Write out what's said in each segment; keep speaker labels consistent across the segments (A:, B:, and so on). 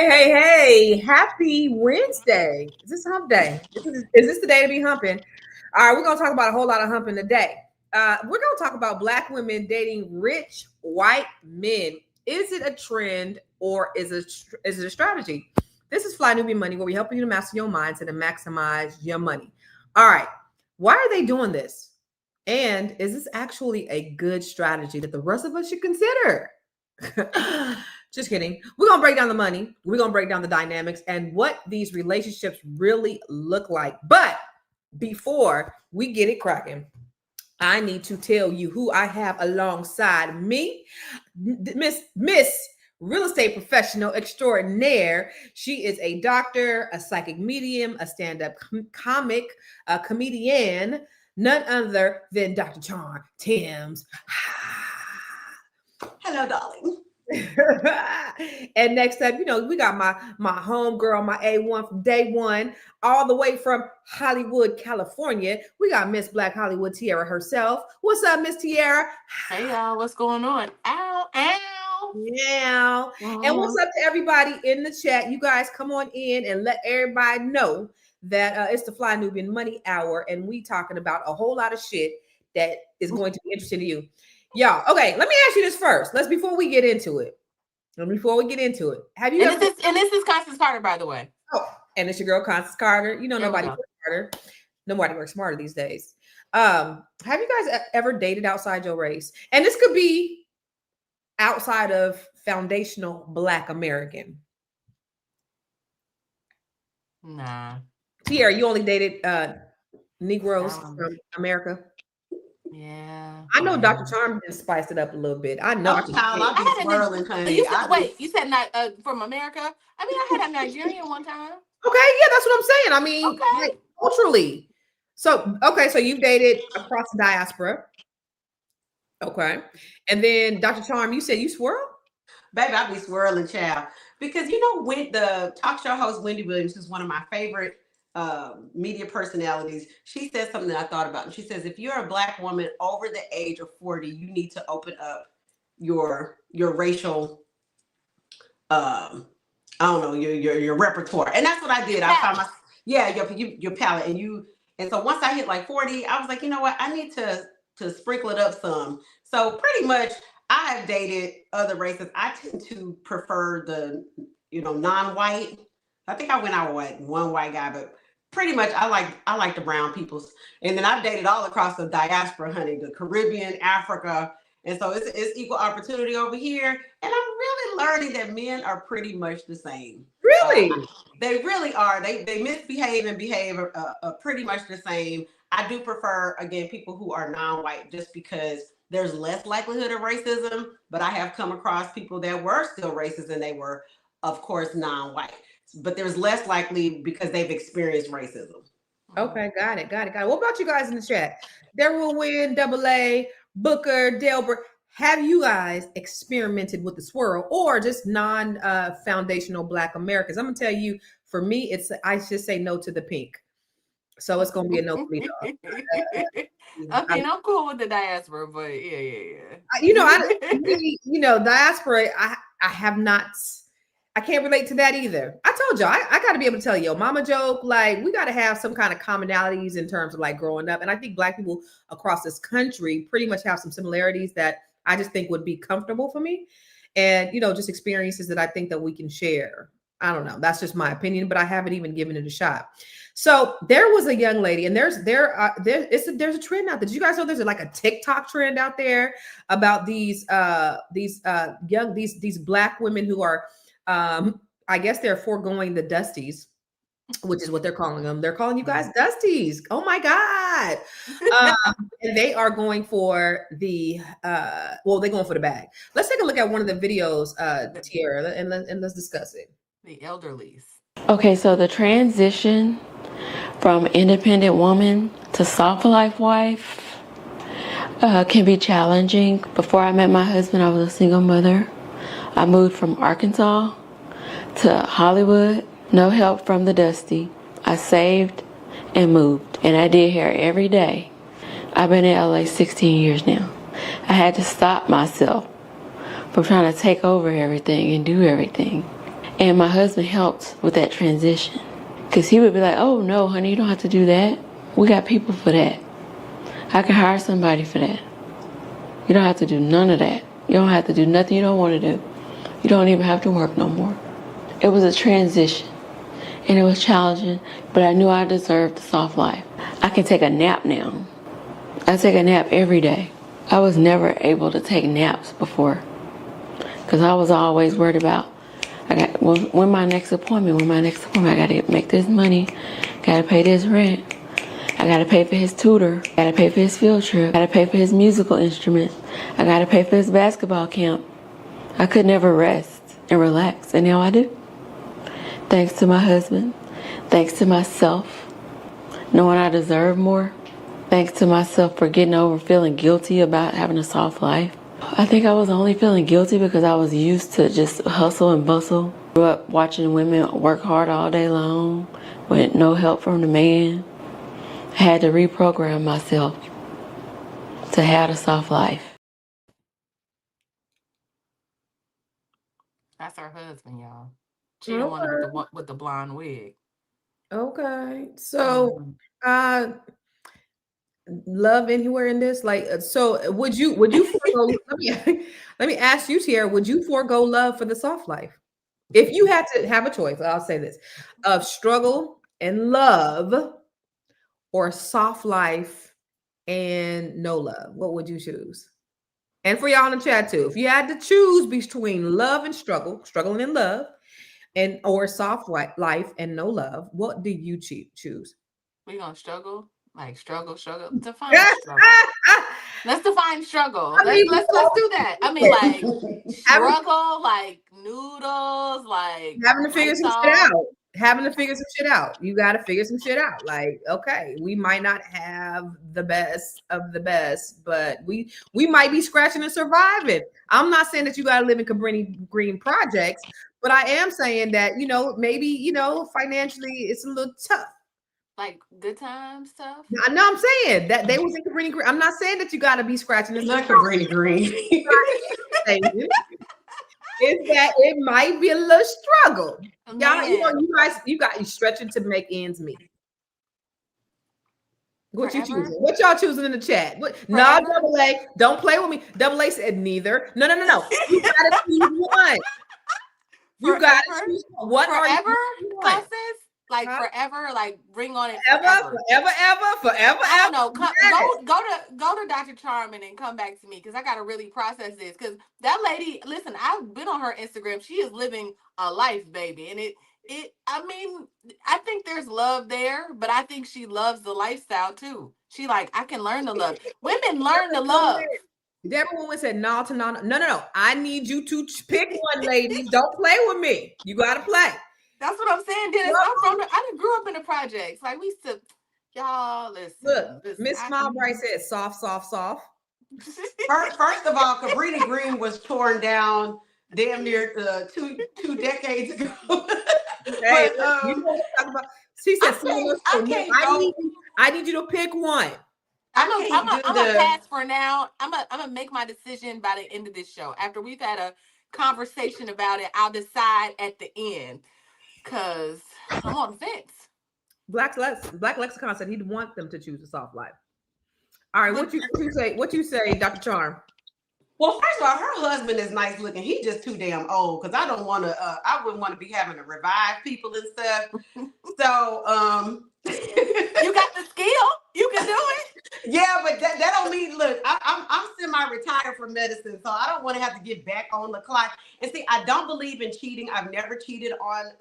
A: Hey, happy Wednesday. Is this hump day? Is this the day to be humping? All right, we're going to talk about a whole lot of humping today. We're going to talk about Black women dating rich white men. Is it a trend or is it a strategy? This is Fly Newbie Money, where we help you to master your mindset and maximize your money. All right, why are they doing this? And is this actually a good strategy that the rest of us should consider? Just kidding. We're going to break down the money. We're going to break down the dynamics and what these relationships really look like. But before we get it cracking, I need to tell you who I have alongside me. Miss real estate professional extraordinaire. She is a doctor, a psychic medium, a stand-up comic, a comedian, none other than Dr. Charm Timms.
B: Hello, darling.
A: And next up, we got my home girl, my A1 from day one, all the way from Hollywood, California. We got Miss Black Hollywood Tiara herself. What's up, Miss Tiara?
C: Hey y'all, what's going on? Ow, ow.
A: Yeah. And what's up to everybody in the chat? You guys come on in and let everybody know that it's the Fly Nubian Money Hour, and we talking about a whole lot of shit that is going to be interesting to you. Y'all, okay, let me ask you this first. Before we get into it. Have you
C: and this is Constance Carter, by the way.
A: Oh, and it's your girl Constance Carter. Nobody works smarter. Nobody works smarter these days. Have you guys ever dated outside your race? And this could be outside of foundational Black American.
C: Nah.
A: Tiara, you only dated Negroes from America?
C: Yeah.
A: I know Dr. Charm spiced it up a little bit. I know.
B: I'll be swirling, honey.
C: You said not from America? I mean, I had a Nigerian one time.
A: Okay, yeah, that's what I'm saying. I mean, like, culturally. So you've dated across the diaspora. Okay. And then Dr. Charm, you said you swirl?
B: Baby, I'll be swirling, child. Because when the talk show host Wendy Williams, who's one of my favorite media personalities, she said something that I thought about. And she says, if you're a Black woman over the age of 40, you need to open up your racial your repertoire. And that's what I did. I found your palette. And so once I hit like 40, I was like, you know what, I need to sprinkle it up some. So pretty much I have dated other races. I tend to prefer the non-white. I think I went out with one white guy, but pretty much I like the brown peoples. And then I've dated all across the diaspora, honey, the Caribbean, Africa. And so it's equal opportunity over here. And I'm really learning that men are pretty much the same.
A: Really?
B: They really are. They misbehave and behave pretty much the same. I do prefer, again, people who are non-white just because there's less likelihood of racism. But I have come across people that were still racist and they were, of course, non-white. But there's less likely because they've experienced racism.
A: Okay, got it. What about you guys in the chat? There will win, Double A, Booker, Delbert. Have you guys experimented with the swirl or just non-foundational Black Americans? I'm gonna tell you, for me, I should say no to the pink. So it's gonna be a no for me.
C: Okay, I'm cool with the diaspora, but yeah.
A: Diaspora. I have not. I can't relate to that either. I told y'all, I got to be able to tell you, mama joke, like we got to have some kind of commonalities in terms of like growing up. And I think Black people across this country pretty much have some similarities that I just think would be comfortable for me. And, just experiences that I think that we can share. I don't know. That's just my opinion, but I haven't even given it a shot. So there was a young lady, and there's a trend out there. Did you guys know there's like a TikTok trend out there about these Black women who are, I guess they're foregoing the Dusties, which is what they're calling them. They're calling you guys Dusties. Oh my God. And they are going for they're going for the bag. Let's take a look at one of the videos, Tiara, and let's discuss it.
C: The elderlies.
D: Okay, so the transition from independent woman to soft life wife can be challenging. Before I met my husband, I was a single mother. I moved from Arkansas to Hollywood. No help from the Dusty. I saved and moved, and I did hair every day. I've been in LA 16 years now. I had to stop myself from trying to take over everything and do everything. And my husband helped with that transition. Because he would be like, oh, no, honey, you don't have to do that. We got people for that. I can hire somebody for that. You don't have to do none of that. You don't have to do nothing you don't want to do. You don't even have to work no more. It was a transition. And it was challenging, but I knew I deserved a soft life. I can take a nap now. I take a nap every day. I was never able to take naps before. Because I was always worried about, when my next appointment, I gotta make this money, gotta pay this rent, I gotta pay for his tutor, gotta pay for his field trip, gotta pay for his musical instruments, I gotta pay for his basketball camp. I could never rest and relax, and now I do. Thanks to my husband, thanks to myself, knowing I deserve more, thanks to myself for getting over feeling guilty about having a soft life. I think I was only feeling guilty because I was used to just hustle and bustle. Grew up watching women work hard all day long with no help from the man. I had to reprogram myself to have a soft life.
C: That's her husband, y'all. She the one with the blonde wig.
A: Okay. So, love anywhere in this? Like, so would you forego, let me ask you, Tierra, would you forego love for the soft life? If you had to have a choice, I'll say this, of struggle and love or soft life and no love, what would you choose? And for y'all in the chat too, if you had to choose between love and struggling in love, and or soft life and no love, what do you choose?
C: We gonna struggle? Like struggle. Define struggle. Let's define struggle. Let's do that. I mean, like struggle, like noodles, like
A: having to figure some shit out. You got to figure some shit out. Like, okay, we might not have the best of the best, but we might be scratching and surviving. I'm not saying that you got to live in Cabrini Green projects, but I am saying that, maybe, financially it's a little tough.
C: Like good times stuff.
A: No, I'm saying that they was in Cabrini Green. I'm not saying that you got to be scratching and
B: Not Cabrini Green.
A: Is that it might be a little struggle. Y'all, you stretching to make ends meet. What you choosing? What y'all choosing in the chat? No, Double A, don't play with me. Double A said neither. No. You gotta choose one. You gotta choose one. What
C: forever, Constance? Like forever, like bring on it
A: forever. I
C: don't know. Go to Dr. Charmin and come back to me because I gotta really process this. Because that lady, listen, I've been on her Instagram. She is living a life, baby, and I mean, I think there's love there, but I think she loves the lifestyle too. She like, I can learn to love. Women learn to love.
A: Deborah Woman said no. I need you to pick one, ladies. Don't play with me. You gotta play.
C: That's what I'm saying, Dennis. I grew up in the projects. Like we used to, y'all listen.
A: Look, Miss Smile Bright said soft.
B: First of all, Cabrini Green was torn down damn near 2 decades ago.
A: Hey, but, you know what I'm talking about? She said, I need you to pick one.
C: I'm gonna pass for now. I'm gonna make my decision by the end of this show. After we've had a conversation about it, I'll decide at the end. Cause I'm on the fence.
A: Black Lexicon said he'd want them to choose a soft life. All right, what you say, Dr. Charm?
B: Well, first of all, her husband is nice looking. He's just too damn old because I don't want to. I wouldn't want to be having to revive people and stuff. So,
C: you got the skill. You can do it.
B: Yeah, but that don't mean. Look, I'm semi-retired from medicine, so I don't want to have to get back on the clock. And see, I don't believe in cheating. I've never cheated on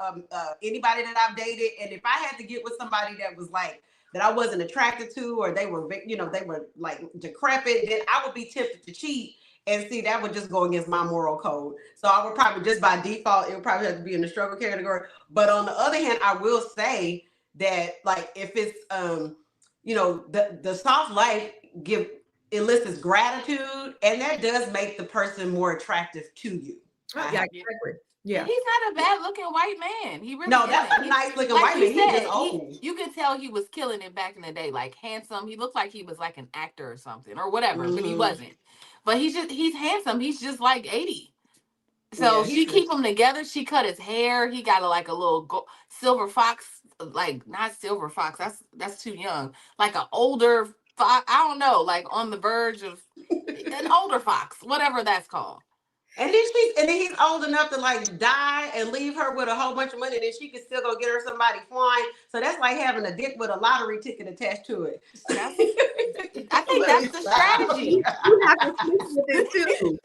B: anybody that I've dated. And if I had to get with somebody that was like that I wasn't attracted to, or they were like decrepit, then I would be tempted to cheat. And see, that would just go against my moral code. So I would probably just by default, it would probably have to be in the struggle category. But on the other hand, I will say that like if it's the soft life elicits gratitude, and that does make the person more attractive to you.
A: Yeah, exactly. Yeah,
C: he's not a bad looking white man. He really
B: that's a nice looking white man. He's just old.
C: You could tell he was killing it back in the day, like handsome. He looked like he was like an actor or something or whatever, but he wasn't. But he's handsome. He's just like 80. So
B: Yeah,
C: she
B: he's
C: keep them together. She cut his hair. He got like a little silver fox, like not silver fox. That's too young. Like an older fox. I don't know. Like on the verge of an older fox, whatever that's called.
B: And then he's old enough to like die and leave her with a whole bunch of money, and then she can still go get her somebody flying. So that's like having a dick with a lottery ticket attached to it.
C: I think that's the strategy.
A: You have to sleep with it too.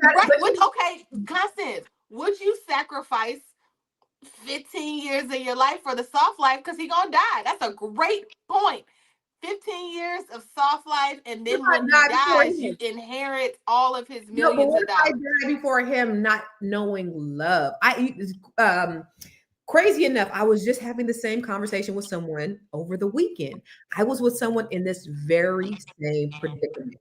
C: Right. Okay, Constance, would you sacrifice 15 years of your life for the soft life? Because he's gonna die. That's a great point. 15 years of soft life, and then when he dies, you inherit all of his millions of dollars.
A: I die before him, not knowing love. Crazy enough, I was just having the same conversation with someone over the weekend. I was with someone in this very same predicament.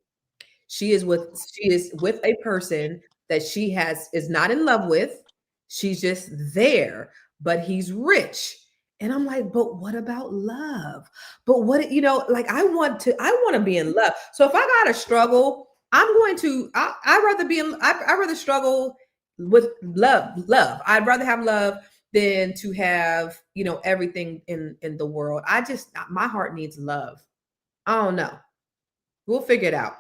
A: She is with a person that she is not in love with. She's just there, but he's rich. And I'm like, but what about love? But what, like I want to be in love. So if I gotta struggle, I'd rather struggle with love. I'd rather have love than to have, everything in the world. My heart needs love. I don't know. We'll figure it out.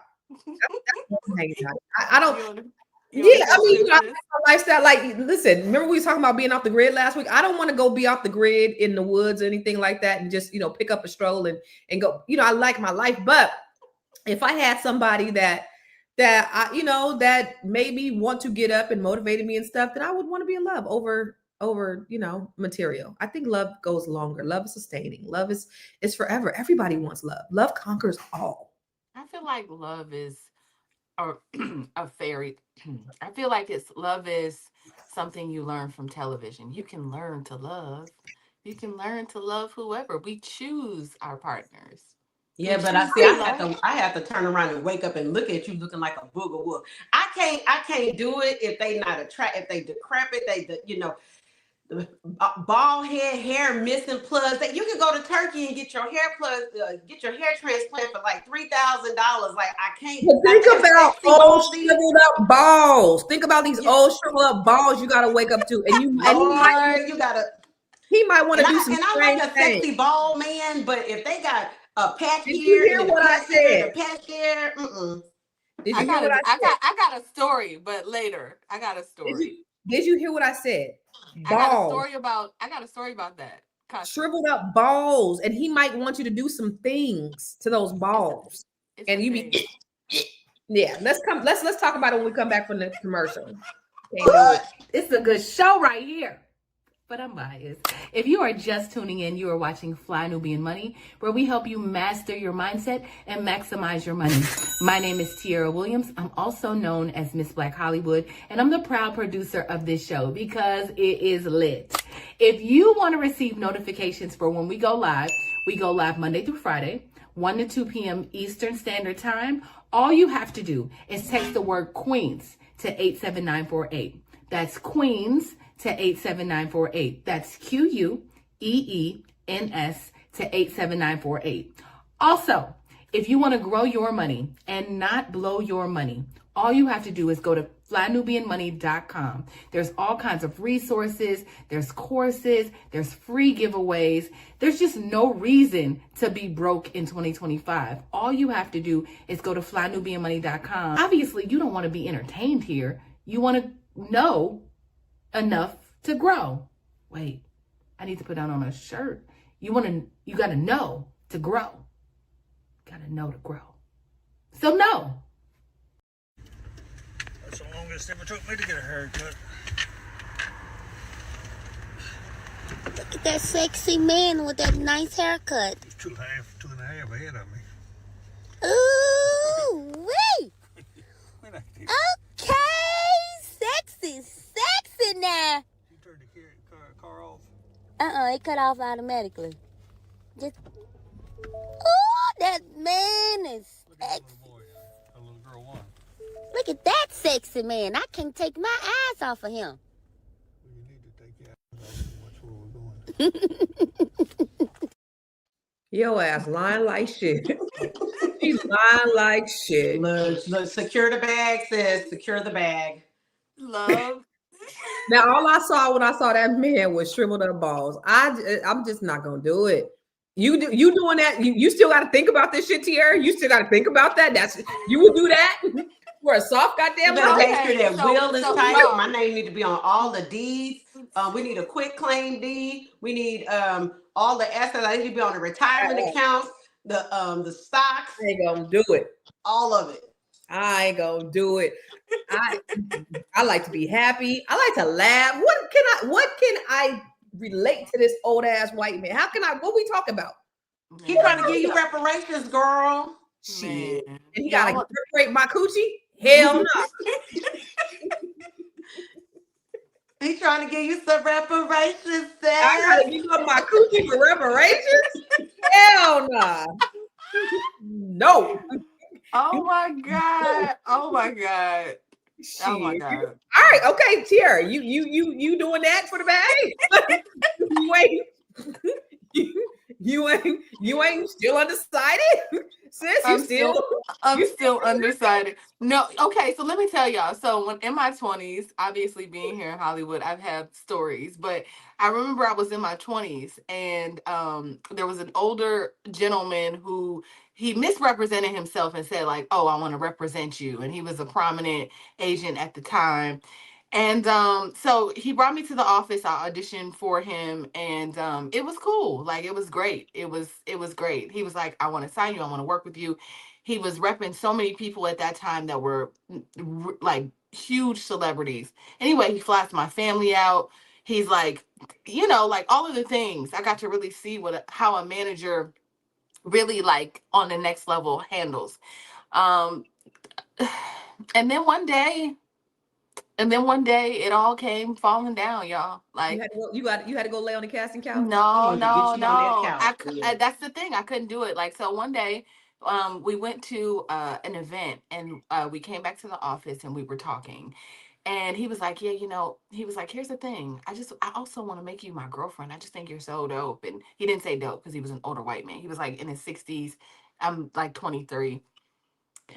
A: I don't. Yeah, I mean, I my lifestyle. Like, listen, remember we were talking about being off the grid last week? I don't want to go be off the grid in the woods or anything like that, and just pick up a stroll and go. I like my life, but if I had somebody that I that made me want to get up and motivated me and stuff, then I would want to be in love over material. I think love goes longer. Love is sustaining. Love is forever. Everybody wants love. Love conquers all.
C: I feel like love is a fairy. I feel like love is something you learn from television. You can learn to love. You can learn to love whoever. We choose our partners.
B: Yeah, but I have to turn around and wake up and look at you looking like a booger wolf. I can't do it if they not if they decrepit, bald head, hair missing plugs. That you can go to Turkey and get your hair transplant for like $3,000. Like I can't.
A: Think about old shriveled up balls. Think about these old shriveled up balls you got to wake up to, and you
B: gotta.
A: He might want to do some.
B: And I like a sexy bald man, but if they got a patch
A: here,
B: did you hear
A: what I said?
B: A patch there.
A: Did you hear what I said?
C: I got a story, but later. I got a story.
A: Did you hear what I said?
C: I got a story about that.
A: Shriveled up balls, and he might want you to do some things to those balls. And you be yeah. Let's talk about it when we come back from the commercial.
E: It's a good show right here. But I'm biased. If you are just tuning in, you are watching Fly Nubian Money, where we help you master your mindset and maximize your money. My name is Tiara Williams. I'm also known as Miss Black Hollywood, and I'm the proud producer of this show because it is lit. If you want to receive notifications for when we go live Monday through Friday, 1 to 2 p.m. Eastern Standard Time. All you have to do is text the word Queens to 87948. That's Queens to 87948. That's QUEENS to 87948. Also, if you want to grow your money and not blow your money, all you have to do is go to flynubianmoney.com. There's all kinds of resources, there's courses, there's free giveaways. There's just no reason to be broke in 2025. All you have to do is go to flynubianmoney.com. Obviously, you don't want to be entertained here. You want to know enough to grow. Wait, I need to put that on a shirt. You got to know to grow. Got to know to grow. So no.
F: That's the longest it ever took me to get a haircut.
G: Look at that sexy man with that nice haircut.
F: He's 2.5 ahead of me.
G: Ooh, wee! Okay, sexy now.
F: You turned the car off?
G: It cut off automatically. Oh, that man is sexy.
F: A little girl won.
G: Look at that sexy man. I can't take my eyes off of him.
F: Well, you need to take your eyes off and watch where we're going.
A: Your ass lying like shit. She's lying like shit.
B: Look, secure the bag says secure the bag.
C: love.
A: Now, all I saw when I saw that man was shriveled up balls. I'm just not gonna do it. You doing that? You still got to think about this shit, Tierra. You still got to think about that. You would do that for a soft
B: You
A: goddamn
B: better
A: life.
B: make sure that will is tight.
C: y'all.
B: My name need to be on all the deeds. We need a quick claim deed. We need all the assets. I need to be on the retirement accounts, the stocks.
A: I ain't gonna do it.
B: All of it.
A: I ain't gonna do it. I like to be happy. I like to laugh. What can I relate to this old ass white man? What we talk about?
B: He trying to give you reparations, girl.
A: Shit.
C: Man.
A: And he gotta reparate my coochie? Hell no.
B: He trying to give you some reparations,
A: I gotta give up my coochie for reparations? Hell nah. No.
C: Oh my God. Oh my God.
A: Shit.
C: Oh my God.
A: All right, okay, Tierra, you doing that for the bag? you ain't still undecided, sis.
C: I'm still undecided. No, okay, so let me tell y'all. So when in my 20s, obviously being here in Hollywood, I've had stories, but I remember I was in my 20s and there was an older gentleman who he misrepresented himself and said like, "Oh, I want to represent you." And he was a prominent agent at the time. And so he brought me to the office. I auditioned for him, and it was cool. Like it was great. It was great. He was like, "I want to sign you. I want to work with you." He was repping so many people at that time that were like huge celebrities. Anyway, he flies my family out. He's like, like all of the things. I got to really see how a manager really like on the next level handles. Um, and then one day it all came falling down, y'all. Like
A: you had to go lay on the casting couch.
C: no.
B: That's
C: That's the thing. I couldn't do it. Like so one day, we went to an event and we came back to the office and we were talking. And he was like, "Yeah, he was like, here's the thing. I also want to make you my girlfriend. I just think you're so dope." And he didn't say dope because he was an older white man. He was like in his 60s. I'm like 23.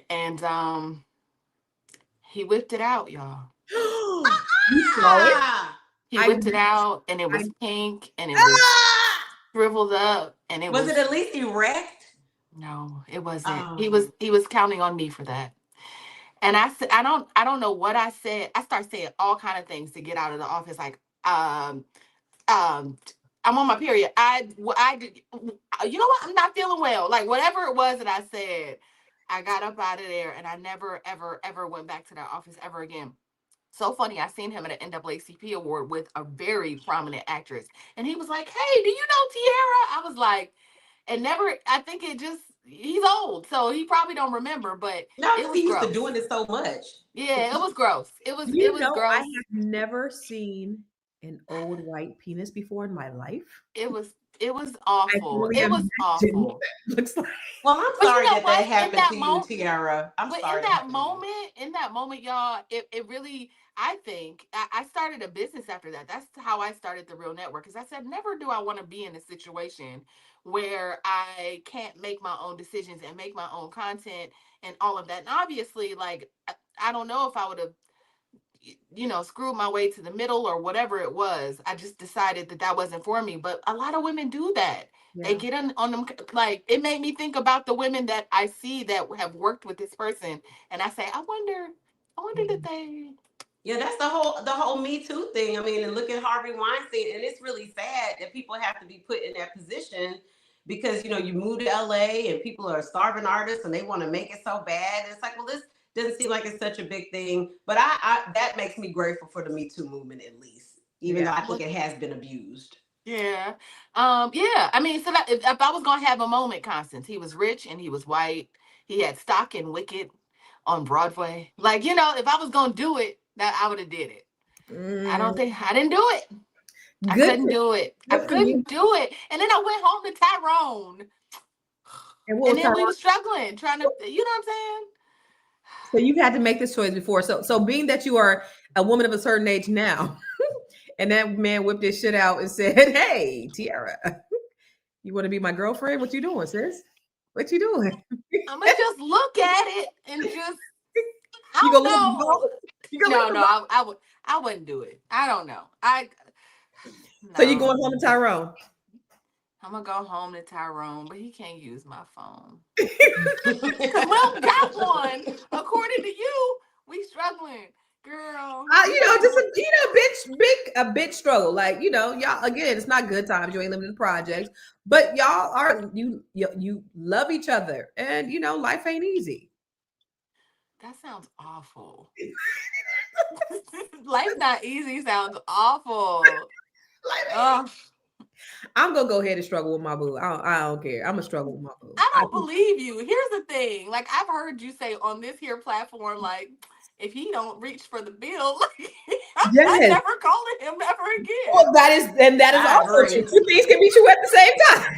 C: And he whipped it out, y'all.
A: You saw it?
C: He whipped it out and it was pink and it was shriveled up and it was
B: it at least erect?
C: No, it wasn't. He was counting on me for that. And I said, I don't know what I said. I started saying all kind of things to get out of the office. Like, I'm on my period. I did, you know what? I'm not feeling well. Like whatever it was that I said, I got up out of there and I never, ever, ever went back to that office ever again. So funny, I seen him at an NAACP award with a very prominent actress. And he was like, "Hey, do you know Tierra?" I was like, and never, I think he's old, so he probably don't remember, but
B: no,
C: it was
B: he used
C: gross.
B: to doing it so much.
C: Yeah, it was gross. It was gross.
A: I have never seen an old white penis before in my life.
C: It was awful. It was awful.
A: Looks like.
B: Well, I'm sorry that happened to you, Tierra. I'm sorry.
C: In that moment, y'all, it really, I think, I started a business after that. That's how I started The Real Network. Because I said, never do I want to be in a situation where I can't make my own decisions and make my own content and all of that. And obviously, like, I don't know if I would have, screwed my way to the middle or whatever it was. I just decided that wasn't for me. But a lot of women do that. Yeah. They get on them. Like it made me think about the women that I see that have worked with this person. And I say, I wonder did they.
B: Yeah, that's the whole Me Too thing. I mean, and look at Harvey Weinstein. And it's really sad that people have to be put in that position because, you move to LA and people are starving artists and they want to make it so bad. And it's like, well, this doesn't seem like it's such a big thing, but I that makes me grateful for the Me Too movement at least, even though I think it has been abused.
C: Yeah. Yeah. I mean, so that if I was gonna have a moment, Constance, he was rich and he was white. He had stock in Wicked on Broadway. Like, if I was gonna do it, that I would have did it. I didn't do it. I couldn't do it. I couldn't do it. And then I went home to Tyrone. And then we were struggling, trying to, you know what I'm saying?
A: So you've had to make this choice before. So being that you are a woman of a certain age now, and that man whipped his shit out and said, "Hey, Tierra, you want to be my girlfriend? What you doing, sis? What you doing?"
C: I'm gonna just look at it and just,
A: You gonna
C: No, I wouldn't do it. I don't know.
A: So you going home to Tyrone?
C: I'm gonna go home to Tyrone, but he can't use my phone. Cause we don't got one. According to you, we struggling, girl.
A: Just a bitch struggle. Like, y'all, again, it's not good times. You ain't living in the projects, but y'all are you love each other, and life ain't easy.
C: That sounds awful. Life not easy sounds awful.
A: I'm gonna go ahead and struggle with my boo. I don't care. I'm gonna struggle with my boo.
C: I don't believe you. Here's the thing. Like, I've heard you say on this here platform, like, if he don't reach for the bill, I'm never calling him ever again.
A: Well, that is also true. Two things can be true at the same time.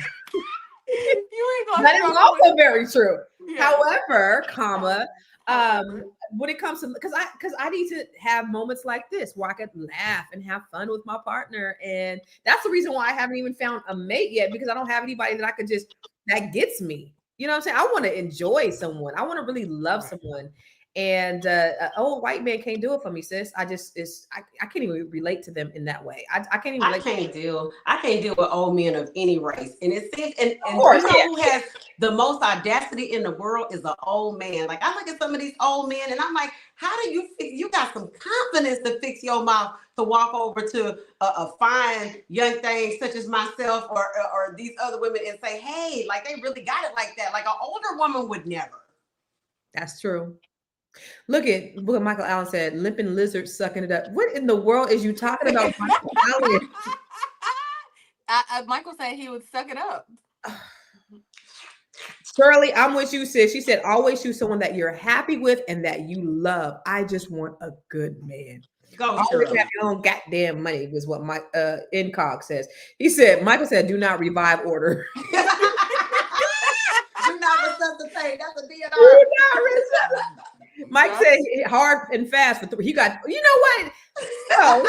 C: You ain't gonna
A: that is also very true. Yeah. However, when it comes to because I need to have moments like this where I could laugh and have fun with my partner, and that's the reason why I haven't even found a mate yet, because I don't have anybody that I could that gets me. You know what I'm saying? I want to enjoy someone. I want to really love someone. And an old white man can't do it for me, sis. I can't even relate to them in that way. I can't even.
B: I can't deal with old men of any race. And it seems, and who has the most audacity in the world is an old man. Like, I look at some of these old men, and I'm like, how do you got some confidence to fix your mouth to walk over to a fine young thing such as myself or these other women and say, hey, like, they really got it like that. Like, an older woman would never.
A: That's true. Look at what Michael Allen said, limping lizard sucking it up. What in the world is you talking about, Michael Allen?
C: Michael said he would suck it up.
A: Shirley, I'm with you, sis. She said, always choose someone that you're happy with and that you love. I just want a good man. Always have your own goddamn money, was what Mike Incog says. He said, Michael said, do not revive order.
B: Do not resuscitate. That's a DNR.
A: Do not resuscitate. Mike said hard and fast for 3. He got, you know what? So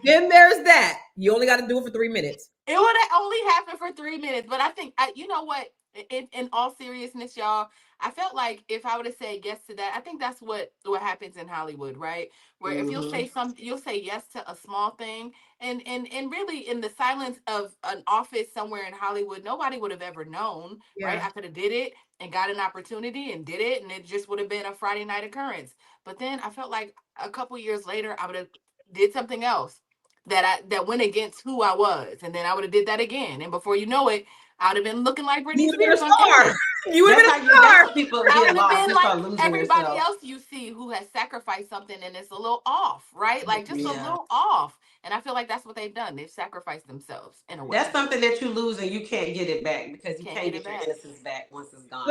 A: Then there's that. You only got to do it for 3 minutes.
C: It would have only happened for 3 minutes, but I think, you know what? In all seriousness, y'all, I felt like if I would have said yes to that, I think that's what happens in Hollywood, right? Where if you'll say something, you'll say yes to a small thing, and really in the silence of an office somewhere in Hollywood, nobody would have ever known, right? I could have did it and got an opportunity and did it, and it just would have been a Friday night occurrence. But then I felt like a couple years later, I would have did something else that went against who I was, and then I would have did that again, and before you know it, I'd have been looking like Britney Spears on camera.
A: You would have been a star.
B: People
C: I would have been like
B: everybody
C: else you see who has sacrificed something and it's a little off, right? Like just a little off. And I feel like that's what they've done. They've sacrificed themselves in a way.
B: That's something that you lose and you can't get it back, because you can't get your innocence back once it's gone.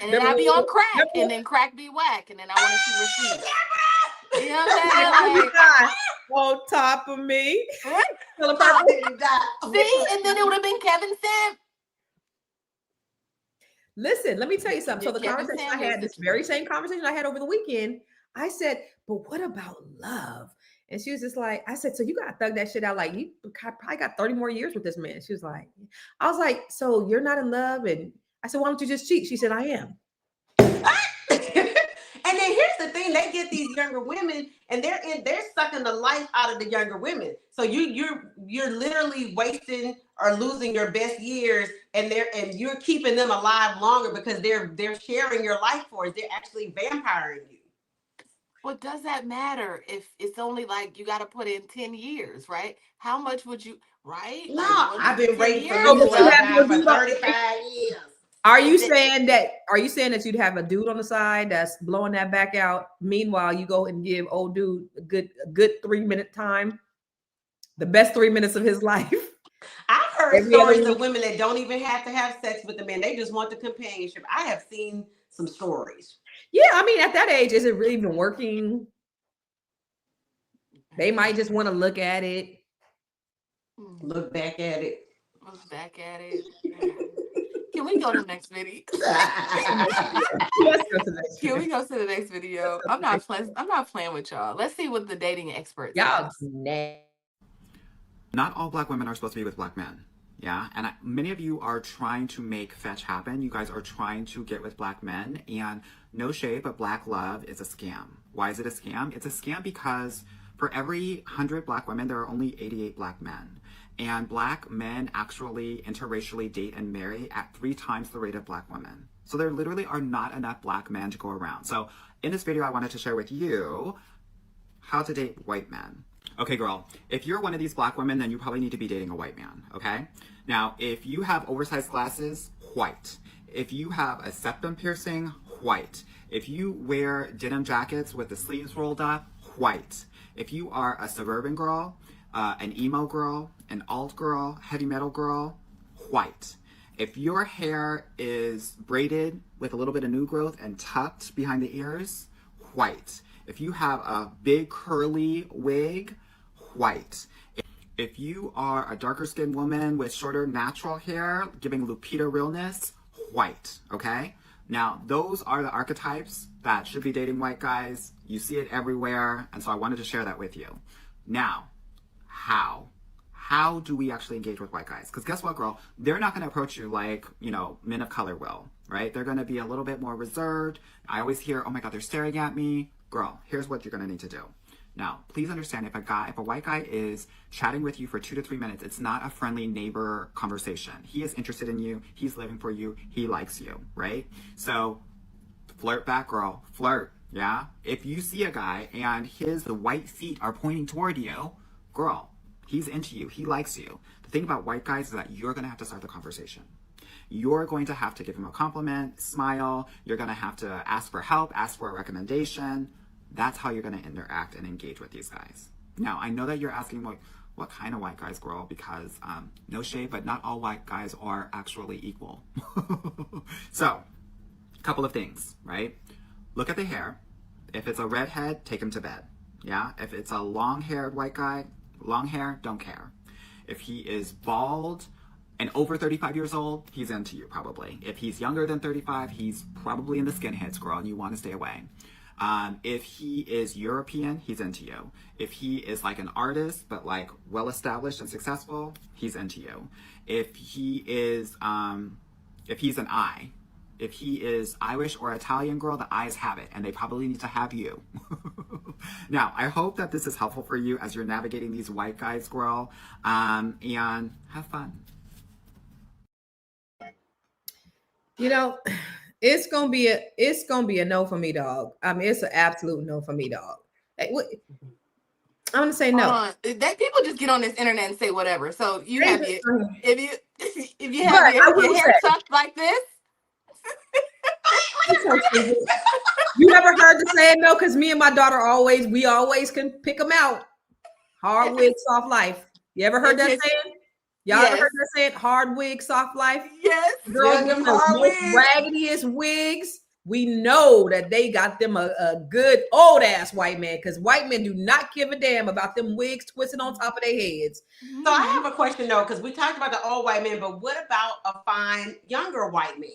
C: And then I be on crack, and then crack be whack, and then I want to see receipts. You know what I'm saying? Like,
A: on top of me.
C: See, and then it would have been Kevin Simp.
A: Listen, let me tell you something. So the conversation I had, this very same conversation I had over the weekend, I said, but what about love? And she was just like, I said, so you got to thug that shit out. Like, you probably got 30 more years with this man. She was like, I was like, so you're not in love? And I said, why don't you just cheat? She said, I am.
B: And then here's the thing: they get these younger women, and they're sucking the life out of the younger women. So you're literally wasting or losing your best years, and you're keeping them alive longer because they're sharing your life for it. They're actually vampiring you.
C: Well, does that matter if it's only like you got to put in 10 years, right? How much would you, right?
B: No,
C: like,
B: I've been waiting for 35 years.
A: Are you saying that you'd have a dude on the side that's blowing that back out? Meanwhile, you go and give old dude a good 3-minute time, the best 3 minutes of his life.
B: I've heard stories of women that don't even have to have sex with the man; they just want the companionship. I have seen some stories.
A: Yeah, I mean, at that age, is it really even working? They might just want to look at it,
B: look back at it.
C: Can we go to the next video? Can we go to the next video? I'm not playing with y'all. Let's see what the dating experts
H: Not all black women are supposed to be with black men. Yeah, and many of you are trying to make fetch happen. You guys are trying to get with black men, and no shade, but black love is a scam. Why is it a scam? It's a scam because for every 100 black women, there are only 88 black men. And black men actually interracially date and marry at 3 times the rate of black women. So there literally are not enough black men to go around. So in this video, I wanted to share with you how to date white men. Okay, girl, if you're one of these black women, then you probably need to be dating a white man, okay? Now, if you have oversized glasses, white. If you have a septum piercing, white. If you wear denim jackets with the sleeves rolled up, white. If you are a suburban girl, an emo girl, an alt girl, heavy metal girl, white. If your hair is braided with a little bit of new growth and tucked behind the ears, white. If you have a big curly wig, white. If you are a darker skinned woman with shorter natural hair, giving Lupita realness, white, okay? Now, those are the archetypes that should be dating white guys. You see it everywhere, and so I wanted to share that with you. Now, how? How do we actually engage with white guys? Because guess what, girl? They're not going to approach you like, you know, men of color will, right? They're going to be a little bit more reserved. I always hear, oh my God, they're staring at me. Girl, here's what you're going to need to do. Now, please understand, if a white guy is chatting with you for 2 to 3 minutes, it's not a friendly neighbor conversation. He is interested in you. He's living for you. He likes you, right? So flirt back, girl. Flirt, yeah? If you see a guy and the white feet are pointing toward you, girl, he's into you. He likes you. The thing about white guys is that you're going to have to start the conversation. You're going to have to give him a compliment, smile. You're going to have to ask for help, ask for a recommendation. That's how you're going to interact and engage with these guys. Now, I know that you're asking, like, what kind of white guys, girl? Because no shade, but not all white guys are actually equal. So, a couple of things, right? Look at the hair. If it's a redhead, take him to bed. Yeah? If it's a long-haired white guy, long hair, don't care. If he is bald and over 35 years old, he's into you probably. If he's younger than 35, he's probably in the skinheads, girl, and you want to stay away. If he is European, he's into you. If he is like an artist, but like well-established and successful, he's into you. If he is, if he's an I, if he is Irish or Italian, girl, the eyes have it, and they probably need to have you. Now, I hope that this is helpful for you as you're navigating these white guys, girl, and have fun.
A: You know, it's gonna be a no for me, dog. I mean, it's an absolute no for me, dog. Hey, I'm gonna say no.
C: That people just get on this internet and say whatever. So you have your if you
A: But
C: have your hair tucked like this.
A: You ever heard the saying no? Because me and my daughter we always can pick them out. Hard wig, soft life. You ever heard that saying? Y'all ever heard that saying? Hard wig, soft life.
C: Yes.
A: Girls with the most raggediest wigs. We know that they got them a good old ass white man, because white men do not give a damn about them wigs twisted on top of their heads.
B: So I have a question though, because we talked about the old white man, but what about a fine younger white man?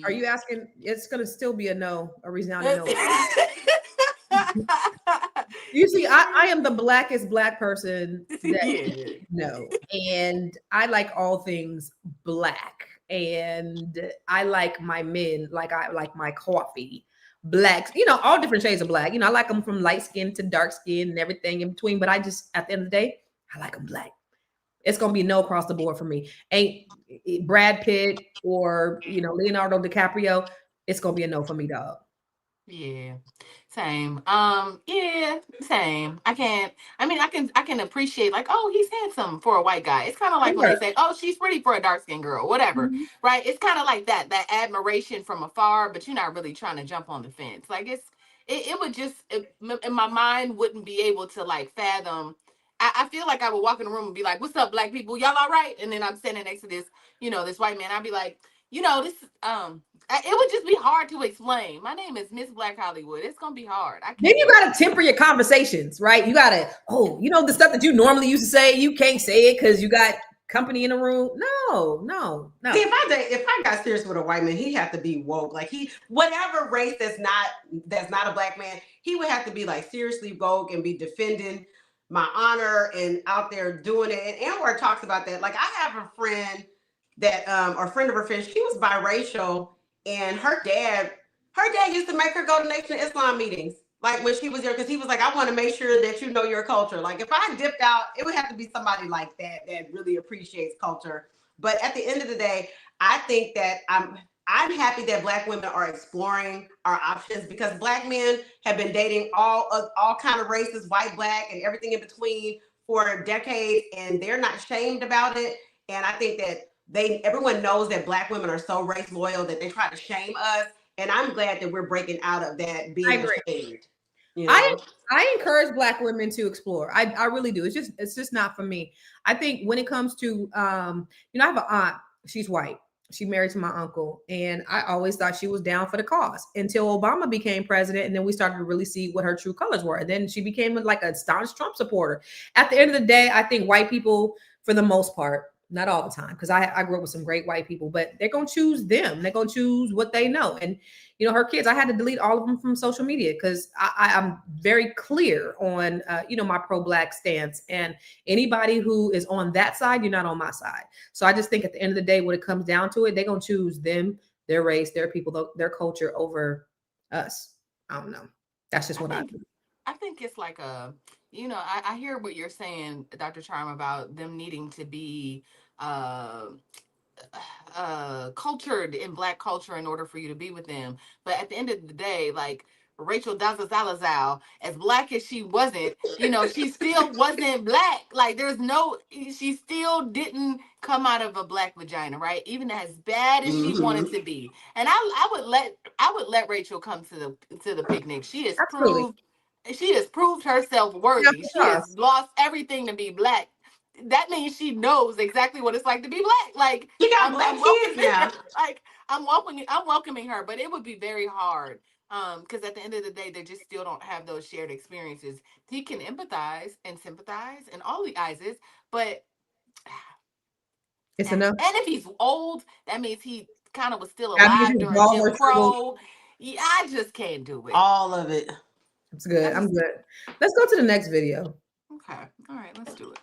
A: Are you asking? It's gonna still be a no, a resounding no. You see, I am the blackest black person that no, and I like all things black, and I like my men like I like my coffee blacks, you know, all different shades of black. You know, I like them from light skin to dark skin and everything in between, but I just, at the end of the day, I like them black. It's gonna be no across the board for me. Ain't Brad Pitt or, you know, Leonardo DiCaprio, it's gonna be a no for me, dog.
C: Yeah, same. Yeah, same. I can appreciate like, oh, he's handsome for a white guy. It's kind of like when they say, oh, she's pretty for a dark skinned girl, whatever. Right? It's kind of like that admiration from afar, but you're not really trying to jump on the fence. Like it would just, in my mind, wouldn't be able to like fathom. I feel like I would walk in the room and be like, what's up, black people? Y'all all right? And then I'm standing next to this, you know, this white man. I'd be like, you know, this, it would just be hard to explain. My name is Miss Black Hollywood. It's going to be hard.
A: Then you got to temper your conversations, right? You got to, you know, the stuff that you normally used to say, you can't say it because you got company in the room. No.
B: See, if I got serious with a white man, he have to be woke. Like whatever race that's not a black man, he would have to be like seriously woke and be defending my honor and out there doing it. And Anwar talks about that. Like I have a friend that or friend of her friend, she was biracial, and her dad used to make her go to Nation of Islam meetings. Like when she was there, because he was like, I want to make sure that you know your culture. Like if I dipped out, it would have to be somebody like that really appreciates culture. But at the end of the day, I think that I'm happy that Black women are exploring our options, because Black men have been dating all kind of races, white, Black, and everything in between for decades, and they're not shamed about it. And I think that everyone knows that Black women are so race loyal that they try to shame us. And I'm glad that we're breaking out of that being ashamed. You know?
A: I encourage Black women to explore. I really do. It's just not for me. I think when it comes to I have an aunt. She's white. She married to my uncle, and I always thought she was down for the cause until Obama became president, and then we started to really see what her true colors were. And then she became like a staunch Trump supporter. At the end of the day, I think white people, for the most part, not all the time, because I grew up with some great white people, but they're gonna choose them. They're gonna choose what they know. And her kids, I had to delete all of them from social media because I'm very clear on my pro-Black stance. And anybody who is on that side, you're not on my side. So I just think at the end of the day, when it comes down to it, they're gonna choose them, their race, their people, their culture over us. I don't know. That's just what I do.
C: I think it's like I hear what you're saying, Dr. Charm, about them needing to be cultured in Black culture in order for you to be with them. But at the end of the day, like Rachel Dolezal, as Black as she wasn't, she still wasn't Black. Like she still didn't come out of a Black vagina, right? Even as bad as she wanted to be. And I would let Rachel come to the picnic. She has proved herself worthy. She has lost everything to be Black. That means she knows exactly what it's like to be Black. Like
B: you got Black kids now.
C: Like I'm welcoming her, but it would be very hard. Because at the end of the day, they just still don't have those shared experiences. He can empathize and sympathize and all the eyes, but
A: it's enough.
C: And if he's old, that means he kind of was still alive during Jim Crow. Yeah, I just can't do it.
B: All of it.
A: It's good. I'm good. Let's go to the next video.
C: Okay. All right, let's do it.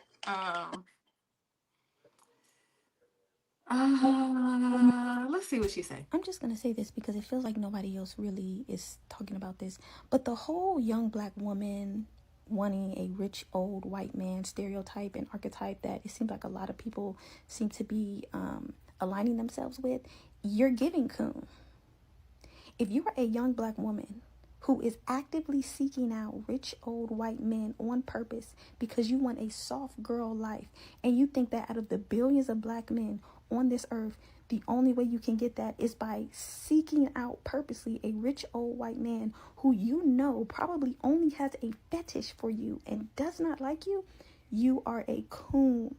C: Let's see what she say.
G: I'm just gonna say this because it feels like nobody else really is talking about this. But the whole young Black woman wanting a rich old white man stereotype and archetype that it seems like a lot of people seem to be aligning themselves with, you're giving coon. If you are a young Black woman who is actively seeking out rich old white men on purpose because you want a soft girl life, and you think that out of the billions of Black men on this earth, the only way you can get that is by seeking out purposely a rich old white man who probably only has a fetish for you and does not like you, you are a coon.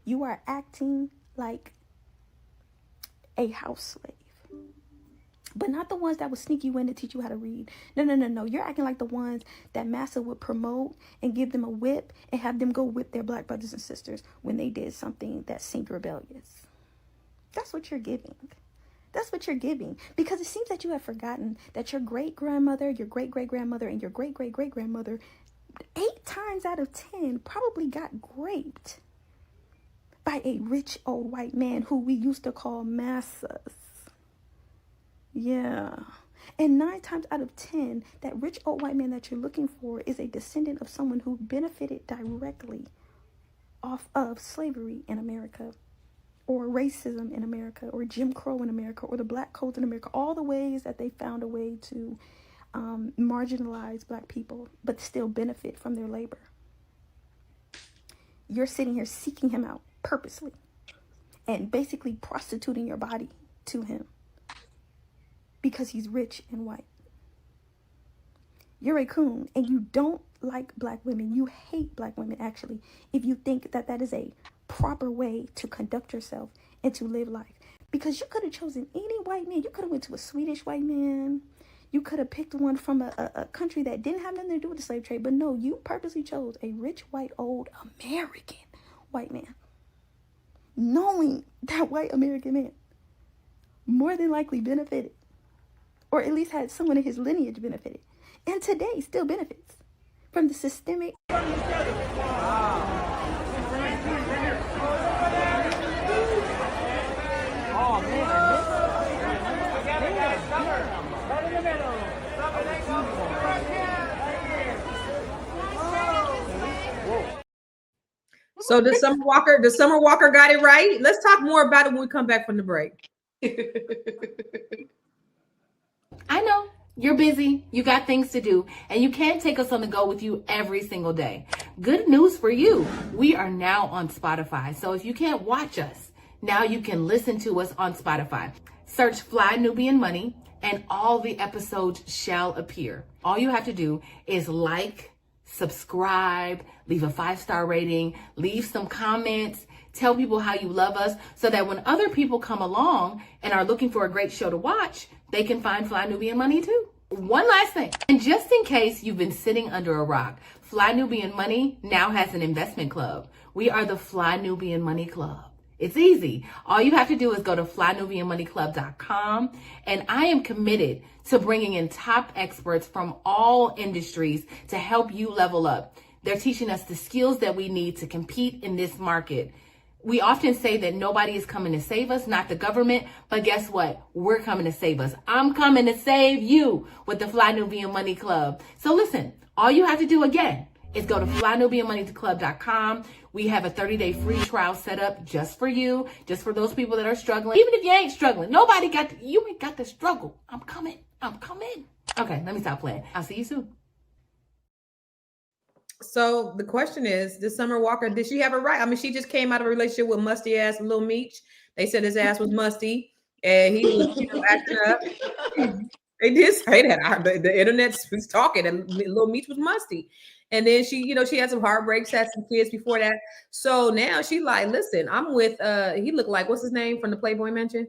G: You are acting like a house slave. But not the ones that would sneak you in to teach you how to read. No. You're acting like the ones that Massa would promote and give them a whip and have them go whip their Black brothers and sisters when they did something that seemed rebellious. That's what you're giving. That's what you're giving. Because it seems that you have forgotten that your great-grandmother, your great-great-grandmother, and your great-great-great-grandmother, 8 times out of 10 probably got raped by a rich old white man who we used to call Massas. Yeah. And 9 times out of 10, that rich old white man that you're looking for is a descendant of someone who benefited directly off of slavery in America, or racism in America, or Jim Crow in America, or the Black codes in America, all the ways that they found a way to marginalize Black people, but still benefit from their labor. You're sitting here seeking him out purposely and basically prostituting your body to him because he's rich and white. You're a coon, and you don't like Black women. You hate Black women, actually, if you think that that is a proper way to conduct yourself and to live life. Because you could have chosen any white man. You could have went to a Swedish white man. You could have picked one from a country that didn't have nothing to do with the slave trade. But no, you purposely chose a rich, white, old American white man, knowing that white American man more than likely benefited, or at least had someone in his lineage benefited, and today still benefits from the systemic.
A: So the Summer Walker got it right. Let's talk more about it when we come back from the break.
E: I know you're busy, you got things to do, and you can't take us on the go with you every single day. Good news for you. We are now on Spotify. So if you can't watch us, now you can listen to us on Spotify. Search Fly Nubian Money and all the episodes shall appear. All you have to do is like, subscribe, leave a 5-star rating, leave some comments, tell people how you love us so that when other people come along and are looking for a great show to watch, they can find Fly Nubian Money too. One last thing, and just in case you've been sitting under a rock, Fly Nubian Money now has an investment club. We are the Fly Nubian Money Club. It's easy. All you have to do is go to flynubianmoneyclub.com, and I am committed to bringing in top experts from all industries to help you level up. They're teaching us the skills that we need to compete in this market. We often say that nobody is coming to save us, not the government, but guess what? We're coming to save us. I'm coming to save you with the Fly Nubian Money Club. So listen, all you have to do again is go to flynubianmoneyclub.com. We have a 30-day free trial set up just for you, just for those people that are struggling. Even if you ain't struggling, you ain't got to struggle. I'm coming. Okay, let me stop playing. I'll see you soon.
A: So the question is, did Summer Walker, did she have it right? I mean, she just came out of a relationship with musty ass Lil Meech. They said his ass was musty and he was acting up. They did say that. The internet was talking and Lil Meech was musty. And then she had some heartbreaks, had some kids before that. So now she like, listen, I'm with he looked like, what's his name from the Playboy Mansion?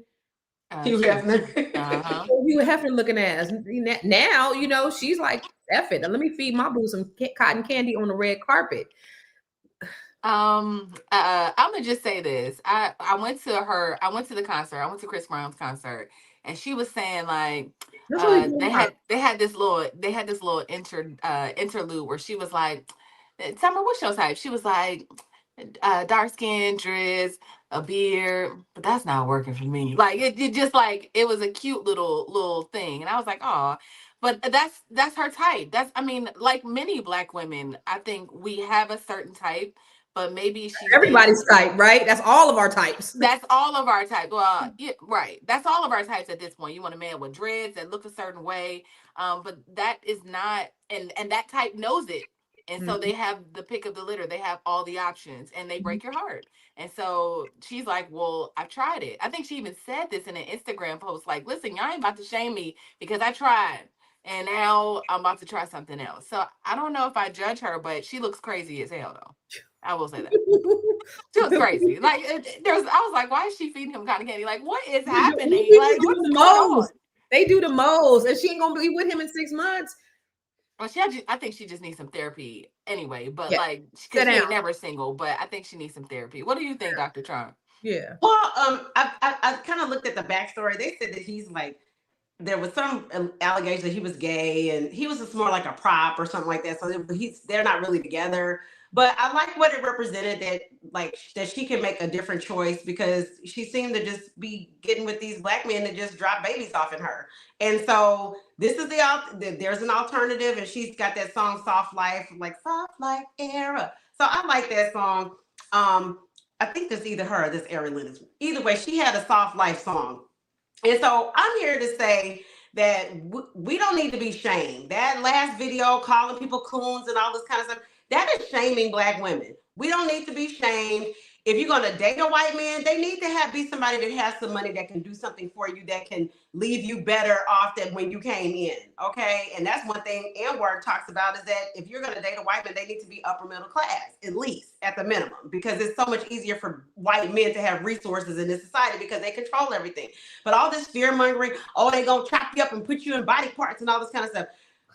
B: Hugh Hefner.
A: Hugh Hefner looking ass. Now, she's like, F it. Let me feed my boo some cotton candy on the red carpet.
C: I'm gonna just say this. I went to the concert. I went to Chris Brown's concert, and she was saying like they had this little interlude where she was like, Summer, what's your type? She was like, dark skin, dreads, a beard, but that's not working for me. Like it just like it was a cute little thing, and I was like, oh. But that's her type. Like many Black women, I think we have a certain type. But maybe she's
A: everybody's type, right? That's all of our types.
C: That's all of our type. Well, yeah, right. That's all of our types at this point. You want a man with dreads that look a certain way, but that is not, and that type knows it, and so they have the pick of the litter. They have all the options, and they break your heart. And so she's like, "Well, I've tried it." I think she even said this in an Instagram post, like, "Listen, y'all ain't about to shame me because I tried." And now I'm about to try something else. So I don't know if I judge her, but she looks crazy as hell, though. I will say that. She was crazy. Like I was like, why is she feeding him cotton candy? Like, what is happening? Like, what's going on?
A: They do the most, and she ain't gonna be with him in 6 months.
C: Well, I think she just needs some therapy anyway. But like, because she ain't never single. But I think she needs some therapy. What do you think, Dr. Charm?
A: Yeah.
B: Well, I kind of looked at the backstory. They said that he's like, there was some allegation that he was gay, and he was just more like a prop or something like that. So they're not really together. But I like what it represented, that she can make a different choice, because she seemed to just be getting with these Black men that just drop babies off in her. And so this is there's an alternative, and she's got that song Soft Life, like Soft Life Era. So I like that song. I think that's either her or this Ari Lennox. Either way, she had a Soft Life song. And so I'm here to say that we don't need to be shamed. That last video calling people coons and all this kind of stuff, that is shaming Black women. We don't need to be shamed. If you're going to date a white man, they need to be somebody that has some money that can do something for you, that can leave you better off than when you came in. Okay. And that's one thing N-Word talks about, is that if you're going to date a white man, they need to be upper middle class, at least at the minimum, because it's so much easier for white men to have resources in this society because they control everything. But all this fear mongering, they going to chop you up and put you in body parts and all this kind of stuff.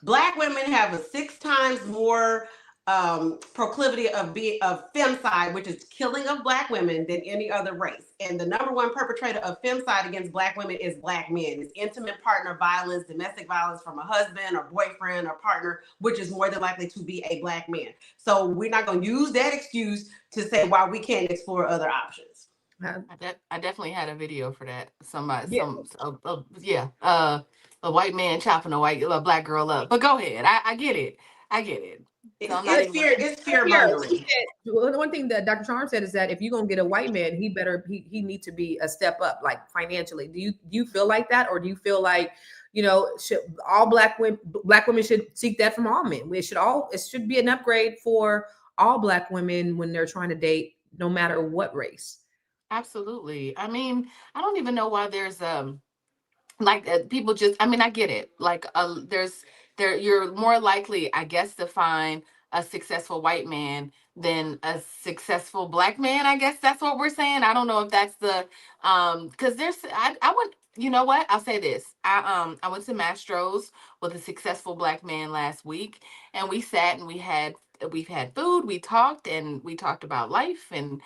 B: Black women have a 6 times more proclivity of femicide, which is killing of Black women, than any other race. And the number one perpetrator of femicide against Black women is Black men. It's intimate partner violence, domestic violence from a husband or boyfriend or partner, which is more than likely to be a Black man. So we're not going to use that excuse to say why we can't explore other options.
C: I definitely had a video for that. Somebody,
A: Yeah.
C: a white man chopping a Black girl up. But go ahead. I get it. I get it. So
B: It's fear mongering.
A: One thing that Dr. Charm said is that if you're gonna get a white man, he needs to be a step up, like financially. Do you feel like that, or do you feel like, all black women should seek that from all men? It should be an upgrade for all Black women when they're trying to date, no matter what race.
C: absolutely. I mean, I don't even know why there's people just, I mean, I get it. Like you're more likely, I guess, to find a successful white man than a successful Black man. I guess that's what we're saying. I don't know if that's the because I went, you know what, I'll say this. I went to Mastro's with a successful Black man last week, and we sat and we've had food, we talked about life and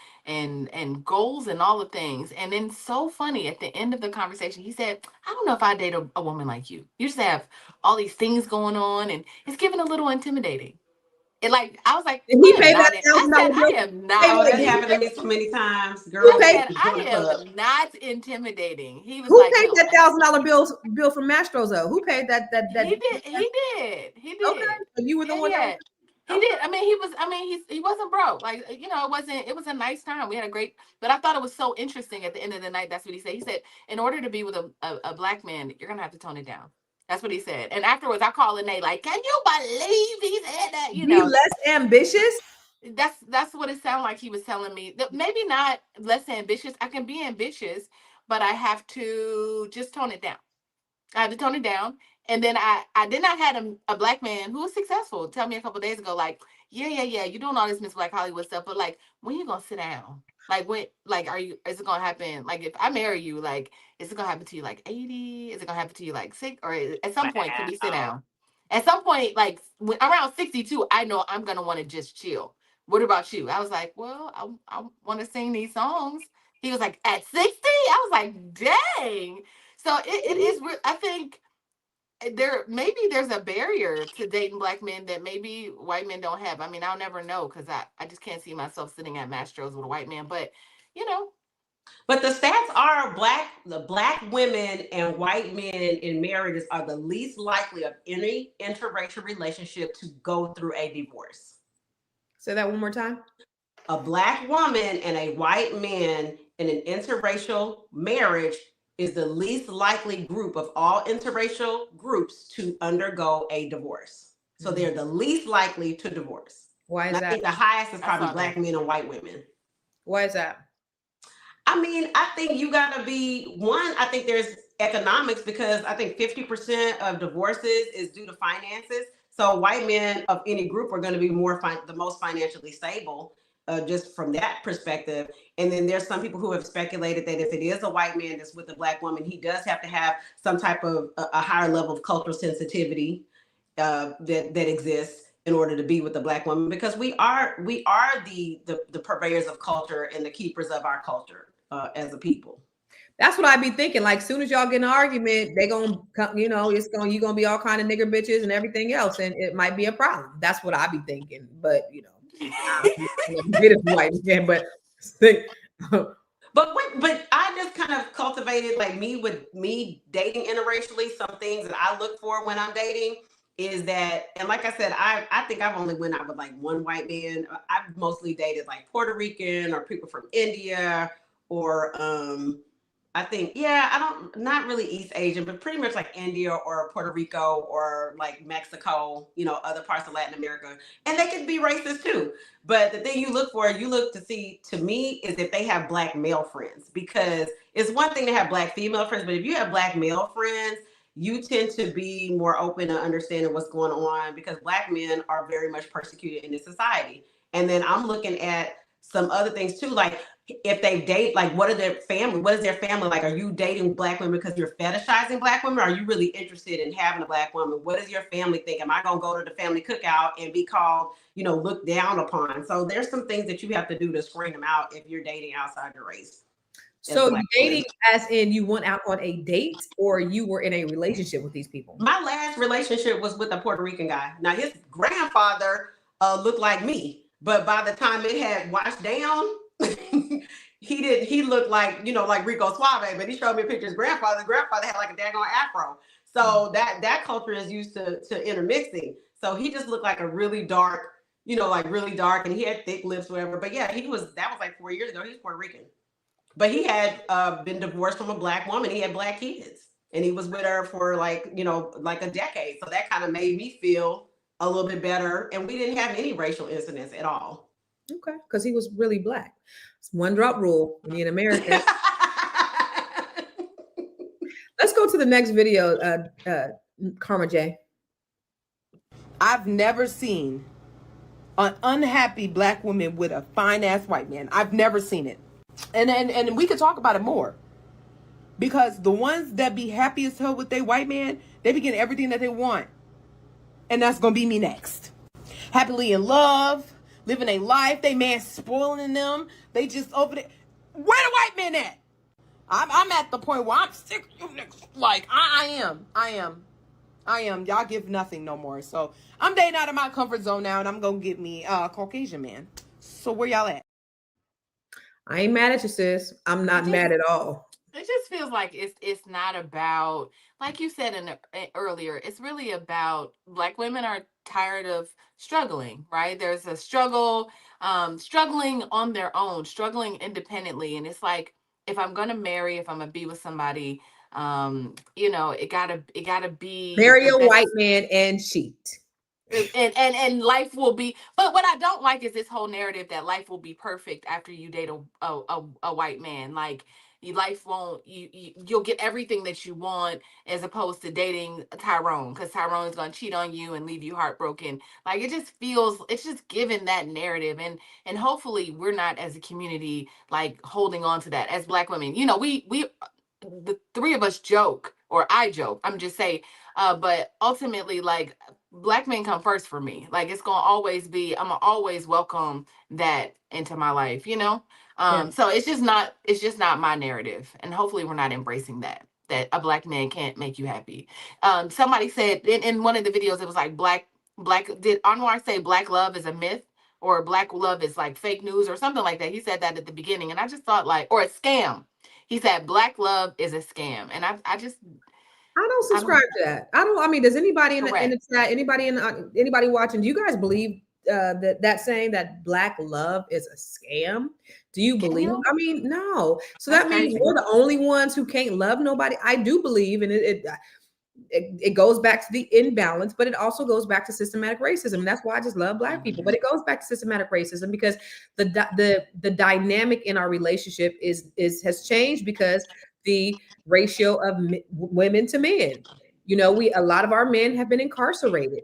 C: goals and all the things. And then, so funny, at the end of the conversation, he said, I don't know if I date a woman like you. You just have all these things going on, and it's getting a little intimidating. And I was like,
A: Did he pay that
C: I
A: $1,000 bill?
C: am not.
B: That's happened to me so many times. Girl,
C: I am not intimidating. He was
A: Who
C: like,
A: paid
C: no.
A: that $1,000 bill from Mastro's though? Who paid that?
C: He did.
A: Okay, so you were the one.
C: Yeah. He did. I mean, he wasn't broke. It was a nice time. We had a great, but I thought it was so interesting at the end of the night. That's what he said. He said, in order to be with a Black man, you're going to have to tone it down. That's what he said. And afterwards, I called Lene, like, can you believe he said that?
A: Be less ambitious.
C: That's what it sounded like he was telling me. Maybe not less ambitious. I can be ambitious, but I have to just tone it down. I had to tone it down. And then I had a Black man who was successful tell me a couple of days ago, like, yeah, you're doing all this Miss Black Hollywood stuff, but when you gonna sit down? Is it gonna happen? Like, if I marry you, is it gonna happen to you 80? Is it gonna happen to you 6? Or at some point, can we sit down? At some point, when around 62, I know I'm gonna want to just chill. What about you? I was like, well, I want to sing these songs. He was like, at 60? I was like, dang. So it is. I think there's a barrier to dating Black men that maybe white men don't have. I mean, I'll never know, because I just can't see myself sitting at Mastro's with a white man. But
B: But the stats are the Black women and white men in marriages are the least likely of any interracial relationship to go through a divorce.
A: Say that one more time.
B: A Black woman and a white man in an interracial marriage is the least likely group of all interracial groups to undergo a divorce. So they're the least likely to divorce.
A: Why is that?
B: I think the highest is probably Black men and white women.
A: Why is that?
B: I mean, I think you got to be I think there's economics, because I think 50% of divorces is due to finances. So white men of any group are going to be the most financially stable, just from that perspective. And then there's some people who have speculated that if it is a white man that's with a Black woman, he does have to have some type of a higher level of cultural sensitivity that exists in order to be with a Black woman, because we are the purveyors of culture and the keepers of our culture as a people.
A: That's what I be thinking. Like, soon as y'all get in an argument, they gonna come, you're gonna be all kind of nigger bitches and everything else, and it might be a problem. That's what I be thinking. But get it white again. But
B: I just kind of cultivated, with me dating interracially, some things that I look for when I'm dating is that, and like I said, I think I've only went out with one white man. I've mostly dated Puerto Rican or people from India, or I think, not really East Asian, but pretty much India or Puerto Rico or Mexico, other parts of Latin America. And they can be racist too. But the thing you look to see, to me, is if they have Black male friends, because it's one thing to have Black female friends, but if you have Black male friends, you tend to be more open to understanding what's going on, because Black men are very much persecuted in this society. And then I'm looking at some other things too, if they date, like what is their family like? Are you dating black women because you're fetishizing black women? Or are you really interested in having a black woman? What does your family think? Am I gonna go to the family cookout and be called, looked down upon? So there's some things that you have to do to screen them out if you're dating outside your race.
A: So dating as in you went out on a date or you were in a relationship with these people?
B: My last relationship was with a Puerto Rican guy. Now his grandfather looked like me, but by the time it had washed down, he looked like, like Rico Suave, but he showed me a picture of his grandfather. His grandfather had like a daggone afro. So that culture is used to intermixing. So he just looked like a really dark, like really dark, and he had thick lips, whatever. But yeah, that was like 4 years ago. He was Puerto Rican. But he had been divorced from a black woman. He had black kids. And he was with her for like a decade. So that kind of made me feel a little bit better. And we didn't have any racial incidents at all.
A: Okay, because he was really black. It's one drop rule when you're in America. Let's go to the next video, Karma J.
I: I've never seen an unhappy black woman with a fine ass white man. I've never seen it. And we could talk about it more. Because the ones that be happy as hell with their white man, they be getting everything that they want. And that's going to be me next. Happily in love, living a life, they man spoiling them. They just over there. Where the white man at? I'm at the point where I'm sick of you niggas. Like, I am. Y'all give nothing no more. So I'm dating out of my comfort zone now, and I'm going to get me a Caucasian man. So where y'all at?
A: I ain't mad at you, sis. I'm not mad at all.
C: It just feels like it's not about, like you said earlier, it's really about black women are tired of struggling, right? There's a struggling on their own, struggling independently. And it's like, if I'm going to marry, if I'm going to be with somebody, it gotta be
A: marry a white man and cheat.
C: And life will be, but what I don't like is this whole narrative that life will be perfect after you date a white man. Like, life won't, you'll get everything that you want, as opposed to dating Tyrone, because Tyrone is going to cheat on you and leave you heartbroken. Like, it just feels, it's just given that narrative, and hopefully we're not, as a community, like holding on to that as black women. We the three of us joke, or I joke, I'm just saying, but ultimately, like, black men come first for me. Like, it's gonna always be, I'm gonna always welcome that into my life, So it's just not my narrative, and hopefully we're not embracing that a black man can't make you happy. Somebody said in one of the videos, it was like black did Anwar say black love is a myth, or black love is like fake news, or something like that? He said that at the beginning, and I just thought, like, or a scam. He said black love is a scam, and I
A: don't subscribe to that. I mean, does anybody in the chat, anybody watching, do you guys believe that saying that black love is a scam? Do you believe? I mean, no. So that means we're the only ones who can't love nobody. I do believe, and it goes back to the imbalance, but it also goes back to systematic racism. That's why I just love black people. But it goes back to systematic racism because the dynamic in our relationship has changed because the ratio of women to men. A lot of our men have been incarcerated.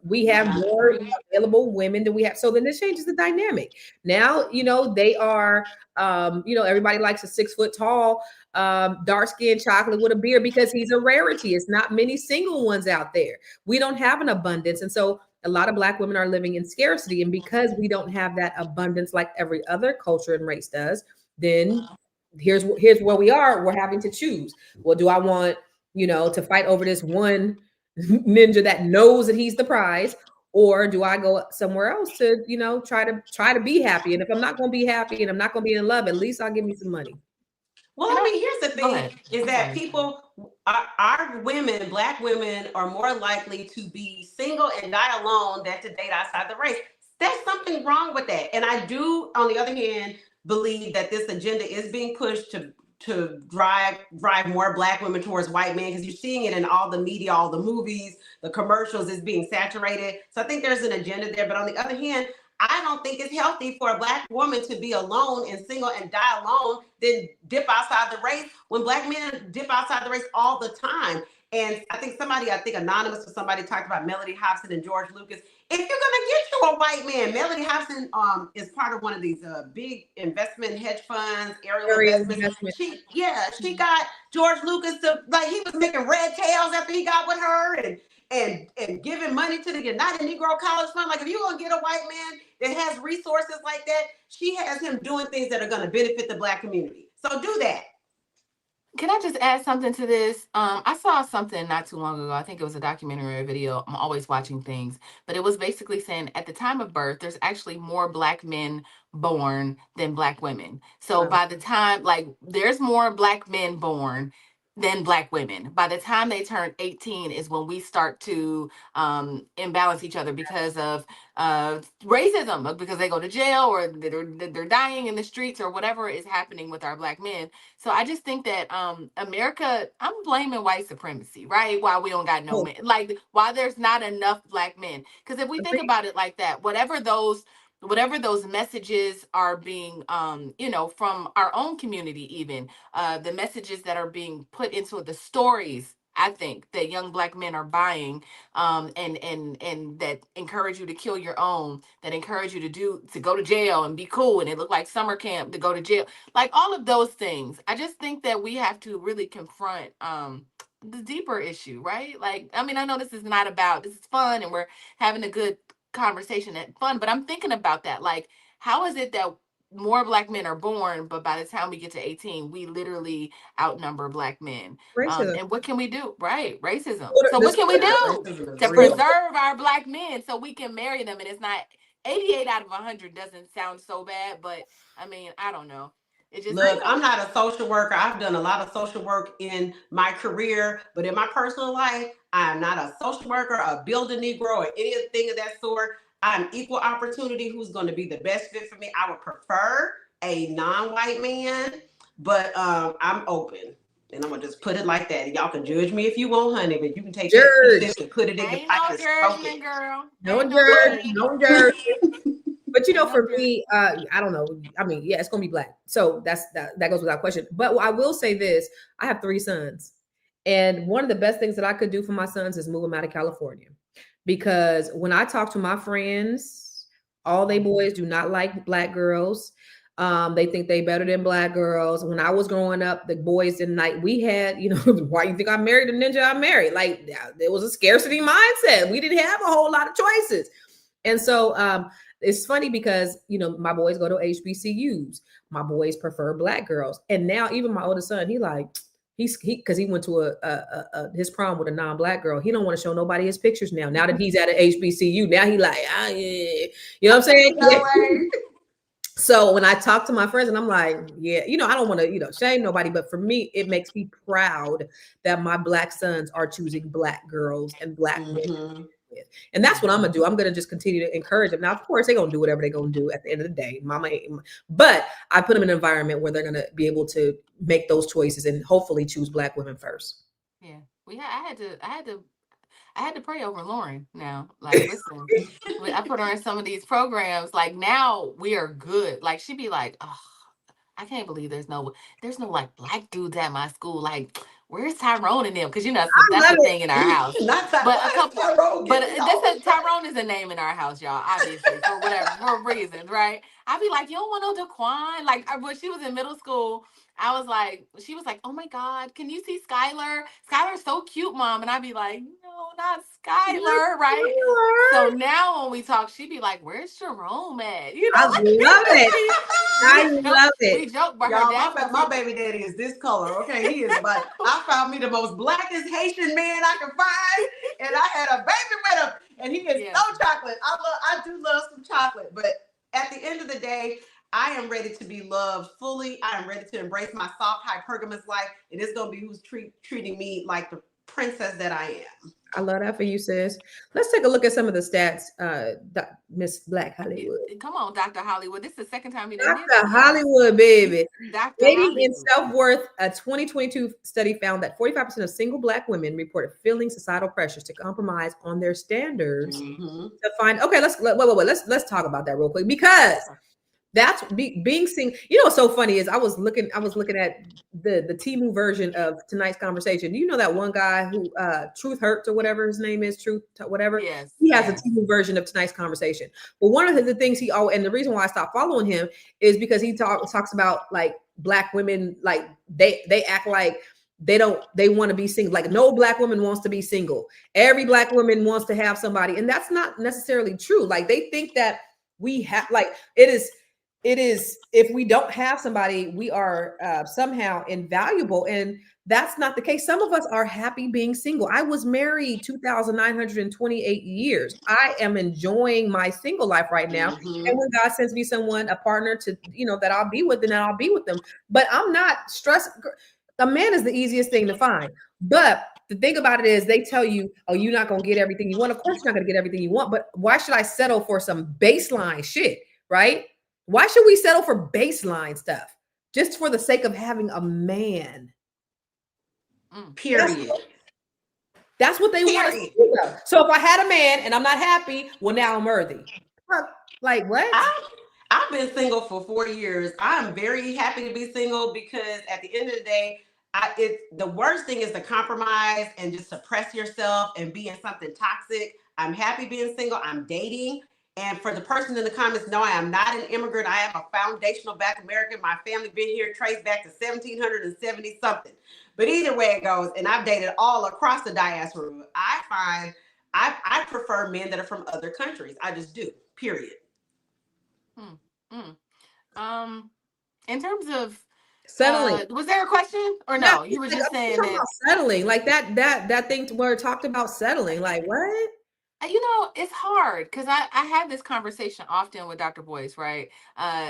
A: We have more available women than we have. So then this changes the dynamic. Now, they are, everybody likes a 6 foot tall, dark skinned chocolate with a beard because he's a rarity. It's not many single ones out there. We don't have an abundance. And so a lot of black women are living in scarcity. And because we don't have that abundance like every other culture and race does, then here's where we are. We're having to choose. Well, do I want, to fight over this one ninja that knows that he's the prize, or do I go somewhere else to, try to be happy? And if I'm not going to be happy and I'm not going to be in love, at least I'll give me some money.
B: Well, I mean, here's the thing: is that people, our women, black women, are more likely to be single and die alone than to date outside the race. There's something wrong with that, and I do, on the other hand, believe that this agenda is being pushed to drive more black women towards white men, because you're seeing it in all the media, all the movies, the commercials is being saturated. So I think there's an agenda there. But on the other hand, I don't think it's healthy for a black woman to be alone and single and die alone, then dip outside the race, when black men dip outside the race all the time. And I think anonymous or somebody talked about Melody Hobson and George Lucas. If you're gonna get you a white man, Melody Hobson is part of one of these big investment hedge funds, Ariel Investment. She got George Lucas to, like, he was making red tails after he got with her, and giving money to the United Negro College Fund. Like, if you're gonna get a white man that has resources like that, she has him doing things that are gonna benefit the Black community. So do that.
C: Can I just add something to this? I saw something not too long ago. I think it was a documentary or a video. I'm always watching things, but it was basically saying at the time of birth, there's actually more Black men born than Black women. So by the time, like, there's more Black men born than Black women. By the time they turn 18 is when we start to imbalance each other because of racism, because they go to jail or they're dying in the streets or whatever is happening with our Black men. So I just think that America, I'm blaming white supremacy, right? Why we don't got no men, like why there's not enough Black men. Because if we think about it like that, whatever those messages are being, from our own community, even the messages that are being put into the stories, I think that young Black men are buying, and that encourage you to kill your own, that encourage you to go to jail and be cool, and it looked like summer camp to go to jail, like all of those things. I just think that we have to really confront the deeper issue, right? Like, I mean, I know this is fun and we're having a good conversation and fun, but I'm thinking about that. Like, how is it that more Black men are born, but by the time we get to 18, we literally outnumber Black men? And what can we do? Right, racism. So what can we do to preserve our Black men so we can marry them? And it's not 88 out of 100 doesn't sound so bad, but I mean, I don't know.
B: Look, I'm not a social worker. I've done a lot of social work in my career, but in my personal life, I'm not a social worker, a builder Negro, or anything of that sort. I'm equal opportunity. Who's going to be the best fit for me? I would prefer a non-white man, but I'm open. And I'm going to just put it like that. And y'all can judge me if you want, honey, but you can take that and put it in your pipe and smoke it.
C: Girl.
A: No judge. But for me, I don't know. I mean, yeah, it's gonna be Black. So that goes without question. But I will say this: I have 3 sons, and one of the best things that I could do for my sons is move them out of California, because when I talk to my friends, all they boys do not like Black girls. They think they better than Black girls. When I was growing up, the boys didn't like. We had, why you think I married the ninja I married? Like, there was a scarcity mindset. We didn't have a whole lot of choices, and so it's funny because, my boys go to HBCUs. My boys prefer Black girls. And now even my oldest son, because he went to his prom with a non-Black girl. He don't want to show nobody his pictures now. Now that he's at an HBCU, now he like, yeah. You know what I'm saying? No way. So when I talk to my friends and I'm like, yeah, I don't want to, shame nobody, but for me, it makes me proud that my Black sons are choosing Black girls and Black women. And that's what I'm gonna do. I'm gonna just continue to encourage them. Now, of course, they're gonna do whatever they're gonna do at the end of the day, but I put them in an environment where they're gonna be able to make those choices and hopefully choose Black women first.
C: Yeah, I had to pray over Lauren now. Like, listen, I put her in some of these programs. Like, now we are good. Like, she'd be like, oh, I can't believe there's no like Black dudes at my school. Like, where's Tyrone and them? Because that's the thing in our house. Tyrone is a name in our house, y'all. Obviously, for reasons, right? I'd be like, you don't want no Daquan? Like, when she was in middle school, she was like, oh my God, can you see Skylar? Skylar's so cute, Mom. And I'd be like, no, not Skylar, right? So now when we talk, she'd be like, where's Jerome at?
A: I love it. I love it.
C: We joke, but
B: my baby daddy is this color. Okay, he is like, I found me the most Blackest Haitian man I could find, and I had a baby with him, and he is so chocolate. I do love some chocolate, but at the end of the day, I am ready to be loved fully. I am ready to embrace my soft, hypergamous life, and it's gonna be who's treating me like the princess that I am.
A: I love that for you, sis. Let's take a look at some of the stats, Miss Black Hollywood.
C: Come on, Dr. Hollywood. This is the second time you
A: did Dr. Hollywood, baby.
C: Dr.
A: Dating and self-worth. A 2022 study found that 45% of single Black women reported feeling societal pressures to compromise on their standards to find. Okay, let's talk about that real quick, because That's being single. You know what's so funny is I was looking at the Temu version of tonight's conversation. You know that one guy who Truth Hurts or whatever his name is, Truth whatever.
C: Yes.
A: He has a Temu version of tonight's conversation. But one of the things he and the reason why I stopped following him is because he talks about like black women, like they act like they want to be single. Like no black woman wants to be single. Every black woman wants to have somebody, and that's not necessarily true. Like they think that we have, like it is if we don't have somebody, we are somehow invaluable, and that's not the case. Some of us are happy being single. I was married 2,928 years. I am enjoying my single life right now.
B: Mhm.
A: And when God sends me someone, a partner to, that I'll be with, then I'll be with them. But I'm not stressed. A man is the easiest thing to find. But the thing about it is they tell you, oh, you're not going to get everything you want. Of course you're not going to get everything you want, but why should I settle for some baseline shit, right? Why should we settle for baseline stuff just for the sake of having a man?
B: Period.
A: That's what they want to do. So if I had a man and I'm not happy, well, now I'm worthy. Like what?
B: I've been single for 4 years. I'm very happy to be single because at the end of the day, the worst thing is to compromise and just suppress yourself and be in something toxic. I'm happy being single. I'm dating. And for the person in the comments, no, I am not an immigrant. I am a foundational Black American. My family been here traced back to 1770 something. But either way it goes, and I've dated all across the diaspora. I find I prefer men that are from other countries. I just do. Period.
C: In terms of
A: settling,
C: was there a question or no? You were just saying that
A: settling, like that thing where it talked about settling. Like what?
C: It's hard because I have this conversation often with Dr. Boyce, right?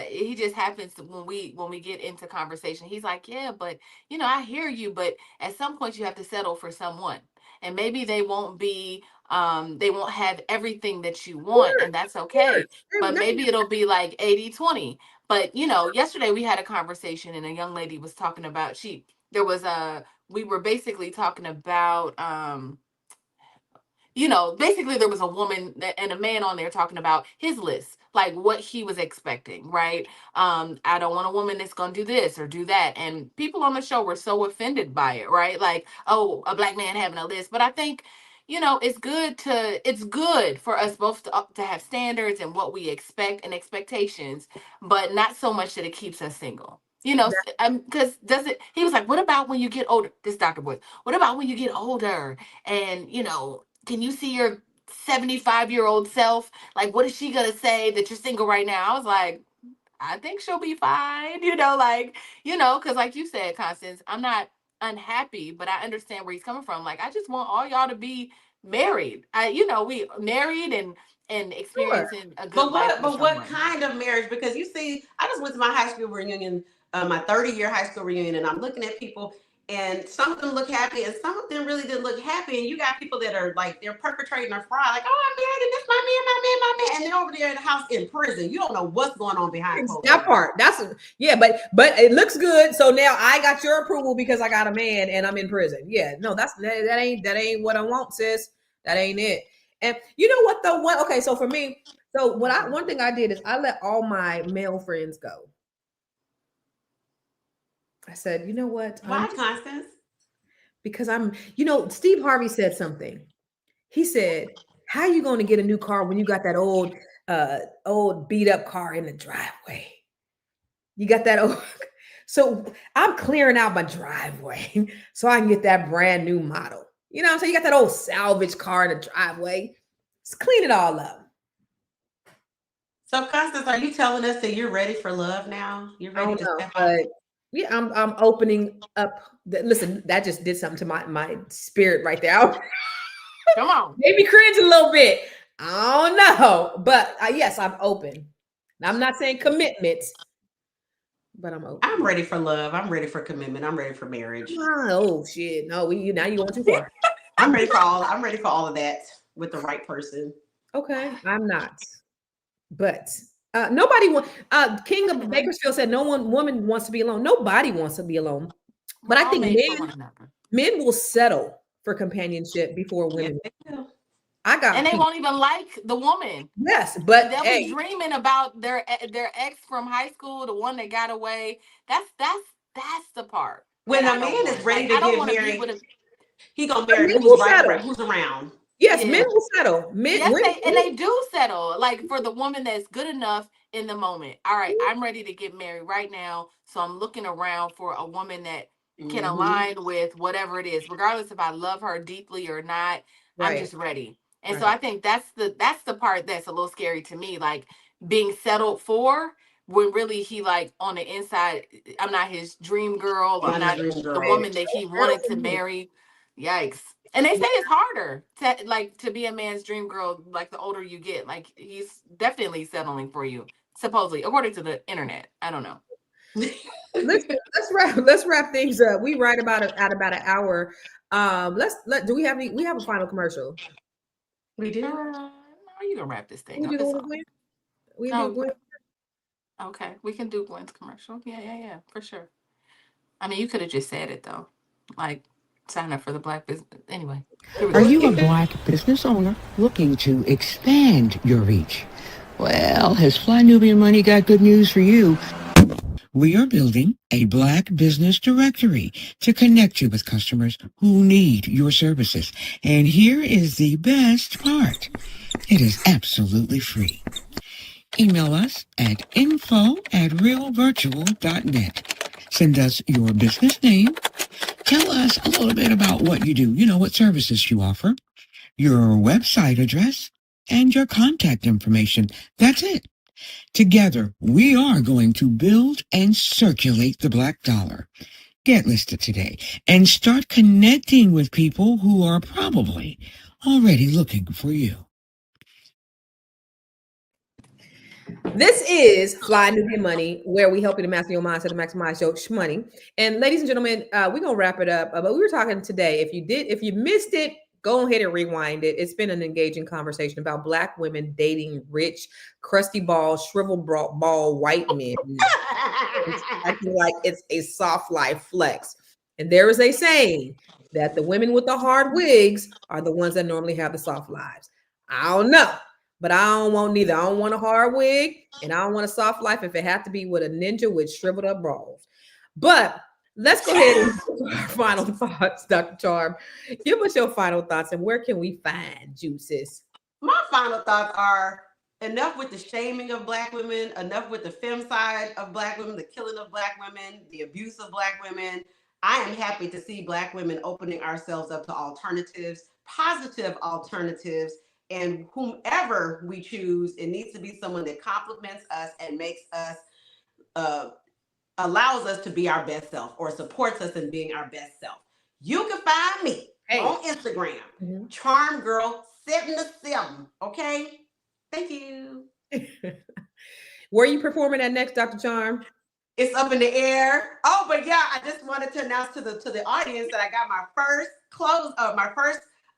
C: He just happens to, when we get into conversation, he's like, yeah, but I hear you, but at some point you have to settle for someone, and maybe they won't be they won't have everything that you want, and that's okay. But maybe it'll be like 80-20. But yesterday we had a conversation and a young lady was talking about we were basically talking about basically there was a woman and a man on there talking about his list, like what he was expecting, right? I don't want a woman that's going to do this or do that. And people on the show were so offended by it, right? Like, oh, a Black man having a list. But I think, it's good for us both to have standards and what we expect and expectations, but not so much that it keeps us single. Because he was like, what about when you get older? This Dr. Boyce, what about when you get older and, can you see your 75-year-old self? Like, what is she going to say that you're single right now? I was like, I think she'll be fine, because like you said, Constance, I'm not unhappy, but I understand where he's coming from. Like, I just want all y'all to be married. We married and experiencing a good life.
B: But what kind of marriage? Because you see, I just went to my high school reunion, my 30-year high school reunion, and I'm looking at people, and some of them look happy, and some of them really didn't look happy. And you got people that are like, they're perpetrating a fraud, like, oh, I'm married, and this my man, and they're over there in the house in prison. You don't know what's going on behind closed doors.
A: That part, but it looks good. So now I got your approval because I got a man and I'm in prison. Yeah, no, that ain't what I want, sis. That ain't it. And you know what though? Okay, so for me, one thing I did is I let all my male friends go. I said, you know what?
B: Why, Constance?
A: Because Steve Harvey said something. He said, how are you going to get a new car when you got that old beat up car in the driveway? You got that old. So I'm clearing out my driveway so I can get that brand new model. So you got that old salvage car in the driveway. Let's clean it all up.
B: So Constance, are you telling us that you're ready for love now? You're ready to step out?
A: Yeah, I'm opening up. Listen, that just did something to my spirit right there.
C: Come on.
A: Maybe cringe a little bit. I don't know. But yes, I'm open. I'm not saying commitments, but I'm open.
B: I'm ready for love. I'm ready for commitment. I'm ready for marriage.
A: Oh shit. No, now you going too far.
B: I'm ready for all of that with the right person.
A: Okay. I'm not. But nobody wants. King of Bakersfield said no woman wants to be alone. Nobody wants to be alone. But I think men will settle for companionship before women.
B: Yes,
A: I got
C: And they
A: people.
C: won't even like the woman.
A: Yes, but
C: They'll be
A: hey,
C: dreaming about their ex from high school, the one that got away. That's the part that
B: When a
C: I don't
B: man is
C: want.
B: ready
C: Like,
B: to
C: I don't
B: get
C: want to be
B: married,
C: with a
B: he gonna
A: but
B: marry
A: men
B: who's
A: will
B: right
A: settle.
B: around, who's around.
A: Yes, men
C: yeah.
A: will settle. Men,
C: Yes,
A: men,
C: they do settle. Like for the woman that's good enough in the moment. All right, I'm ready to get married right now, so I'm looking around for a woman that can
B: Mm-hmm.
C: align with whatever it is, regardless if I love her deeply or not. I'm
A: right,
C: just ready. And so
A: right,
C: I think that's the part that's a little scary to me, like being settled for when really he like on the inside, I'm not his dream girl. I'm
B: Not his
C: not
B: dream
C: the
B: girl.
C: woman that he wanted to marry. Yikes. And they say it's harder to be a man's dream girl like the older you get. Like he's definitely settling for you, supposedly, according to the internet. I don't know.
A: let's wrap things up. We right at about an hour. Do we have any? We have a final commercial.
B: We do.
C: No, you can wrap this thing
A: We do
C: up.
A: the
C: It's
A: one with
C: all.
A: Gwen. We do
C: Oh,
A: Gwen.
C: okay. We can do Gwen's commercial. Yeah, for sure. I mean, you could have just said it though, like sign up for the Black business. Anyway, here we
J: Are
C: go.
J: you a black business owner looking to expand your reach? Well, has Fly Nubian Money got good news for you? We are building a black business directory to connect you with customers who need your services. And here is the best part. It is absolutely free. Email us at info@realvirtual.net. Send us your business name. Tell us a little bit about what you do, what services you offer, your website address, and your contact information. That's it. Together, we are going to build and circulate the black dollar. Get listed today and start connecting with people who are probably already looking for you.
A: This is Fly Nubian Money, where we help you to master your mindset to maximize your money. And ladies and gentlemen, we're gonna wrap it up. But we were talking today. If you missed it, go ahead and rewind it. It's been an engaging conversation about black women dating rich, crusty ball, shriveled ball white men, acting like it's a soft life flex. And there is a saying that the women with the hard wigs are the ones that normally have the soft lives. I don't know. But I don't want neither. I don't want a hard wig and I don't want a soft life if it have to be with a ninja with shriveled up balls. But let's go ahead and go to our final thoughts, Dr. Charm. Give us your final thoughts and where can we find juices?
B: My final thoughts are enough with the shaming of black women, enough with the femicide of black women, the killing of black women, the abuse of black women. I am happy to see black women opening ourselves up to alternatives, positive alternatives, and whomever we choose, it needs to be someone that compliments us and makes us, uh, allows us to be our best self or supports us in being our best self. You can find me on Instagram, Charm Girl 77. Okay. Thank you.
A: Where are you performing at next, Dr. Charm?
B: It's up in the air. Oh, but yeah, I just wanted to announce to the audience that I got my first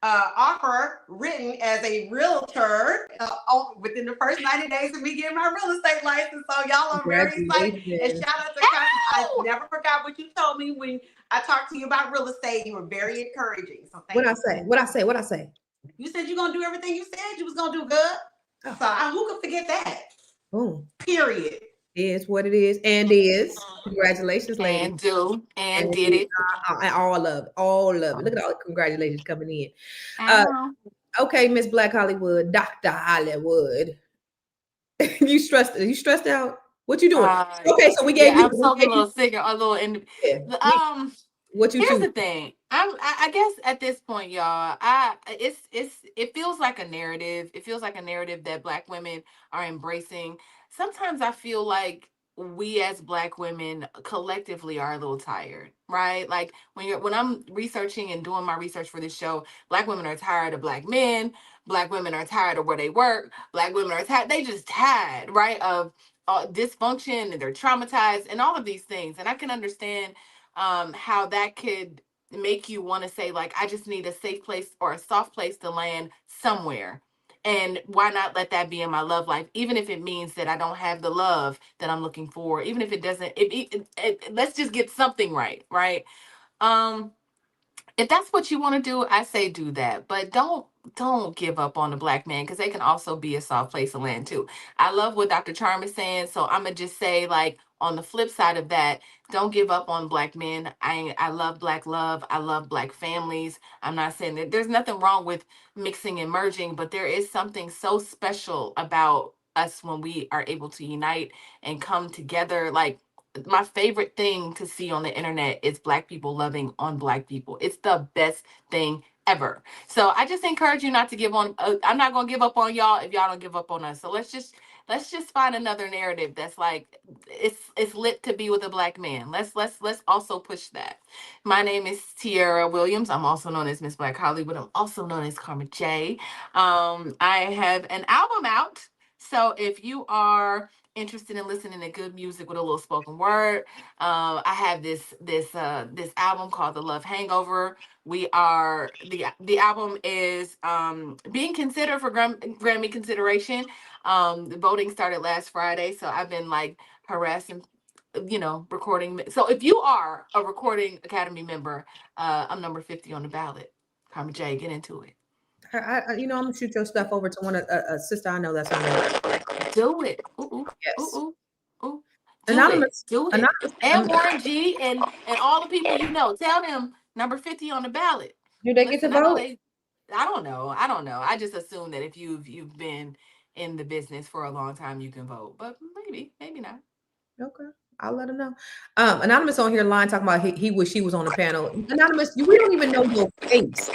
B: offer written as a realtor within the first 90 days of me getting my real estate license. So y'all are very excited. And shout out to Constance. I never forgot what you told me when I talked to you about real estate. You were very encouraging. So thank you.
A: What I say?
B: You said you're gonna do everything you said you was gonna do good. Oh. So who could forget that?
A: Boom.
B: Period.
A: Is what it is and is. Congratulations, ladies.
C: And do and did it.
A: All of it. Look at all the congratulations coming in. Okay, Miss Black Hollywood, Dr. Hollywood. You stressed out? What you doing? Okay, so we gave you.
C: I'm so a little sick, a little.
A: What you
C: Here's
A: choose?
C: the thing. I guess at this point, y'all, it feels like a narrative. It feels like a narrative that black women are embracing. Sometimes I feel like we as black women collectively are a little tired, right? Like when I'm researching and doing my research for this show, black women are tired of black men. Black women are tired of where they work. Black women are tired. They just tired, right, of dysfunction, and they're traumatized and all of these things. And I can understand how that could make you want to say, like, I just need a safe place or a soft place to land somewhere. And why not let that be in my love life, even if it means that I don't have the love that I'm looking for, even if it doesn't, let's just get something right? If that's what you want to do, I say do that. But don't don't give up on the black man, because they can also be a soft place to land too. I love what Dr. Charm is saying. So I'm gonna just say, like, on the flip side of that, don't give up on black men. I love black love. I love black families. I'm not saying that there's nothing wrong with mixing and merging, but there is something so special about us when we are able to unite and come together. Like, my favorite thing to see on the internet is black people loving on black people. It's the best thing ever. So I just encourage you not to give on. I'm not gonna give up on y'all if y'all don't give up on us. So let's just find another narrative that's like, it's lit to be with a black man. Let's also push that. My name is Tiara Williams. I'm also known as Miss Black Hollywood. I'm also known as Karma J. I have an album out. So if you are interested in listening to good music with a little spoken word, I have this album called The Love Hangover. We are the album is being considered for Grammy consideration. The voting started last Friday, so I've been like harassing, recording. So if you are a Recording Academy member, I'm number 50 on the ballot. Karma J, get into it.
A: I'm gonna shoot your stuff over to one a sister I know that's on there.
C: Do it. Ooh,
A: Yes.
C: ooh, ooh. Do
A: Anonymous.
C: it. Do it. And Warren G and all the people you know. Tell them number 50 on the ballot.
A: Do they get to
C: Listen, I know
A: vote?
C: I don't know. I don't know. I just assume that if you've been in the business for a long time, you can vote. But maybe not.
A: Okay. I'll let him know. Anonymous on here line talking about he wish he was on the panel. Anonymous, we don't even know your face.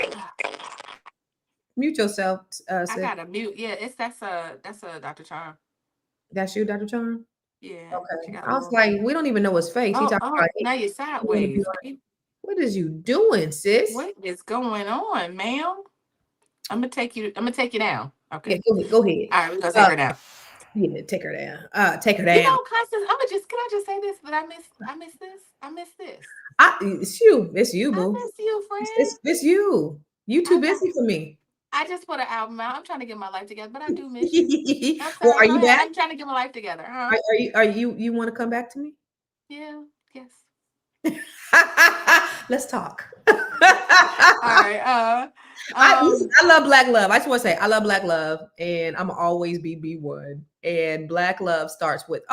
A: Mute yourself,
C: I
A: sis.
C: gotta mute. Yeah, that's a Dr. Charm.
A: That's you, Dr. Charm?
C: Yeah.
A: Okay. I was like, we don't even know his face. He talking about
C: Now you're sideways.
A: what is you doing, sis?
C: What is going on, ma'am? I'm gonna take you down. Okay.
A: Yeah, go ahead.
C: All right, we're gonna take her down.
A: Yeah, take her down. Take her down.
C: You know, Constance, can I just say this? That I miss this. I miss this.
A: It's you. It's you, boo.
C: I miss you, friend.
A: It's you. You too busy for me.
C: I just put an album out. I'm trying to get my life together, but I do miss you. I'm
A: Well,
C: sorry.
A: are you back?
C: I'm trying to get my life together. Huh?
A: Are you want to come back to me?
C: Yeah. Yes.
A: Let's talk.
C: All right.
A: I love black love. I just want to say I love black love, and I'm always be B1. And black love starts with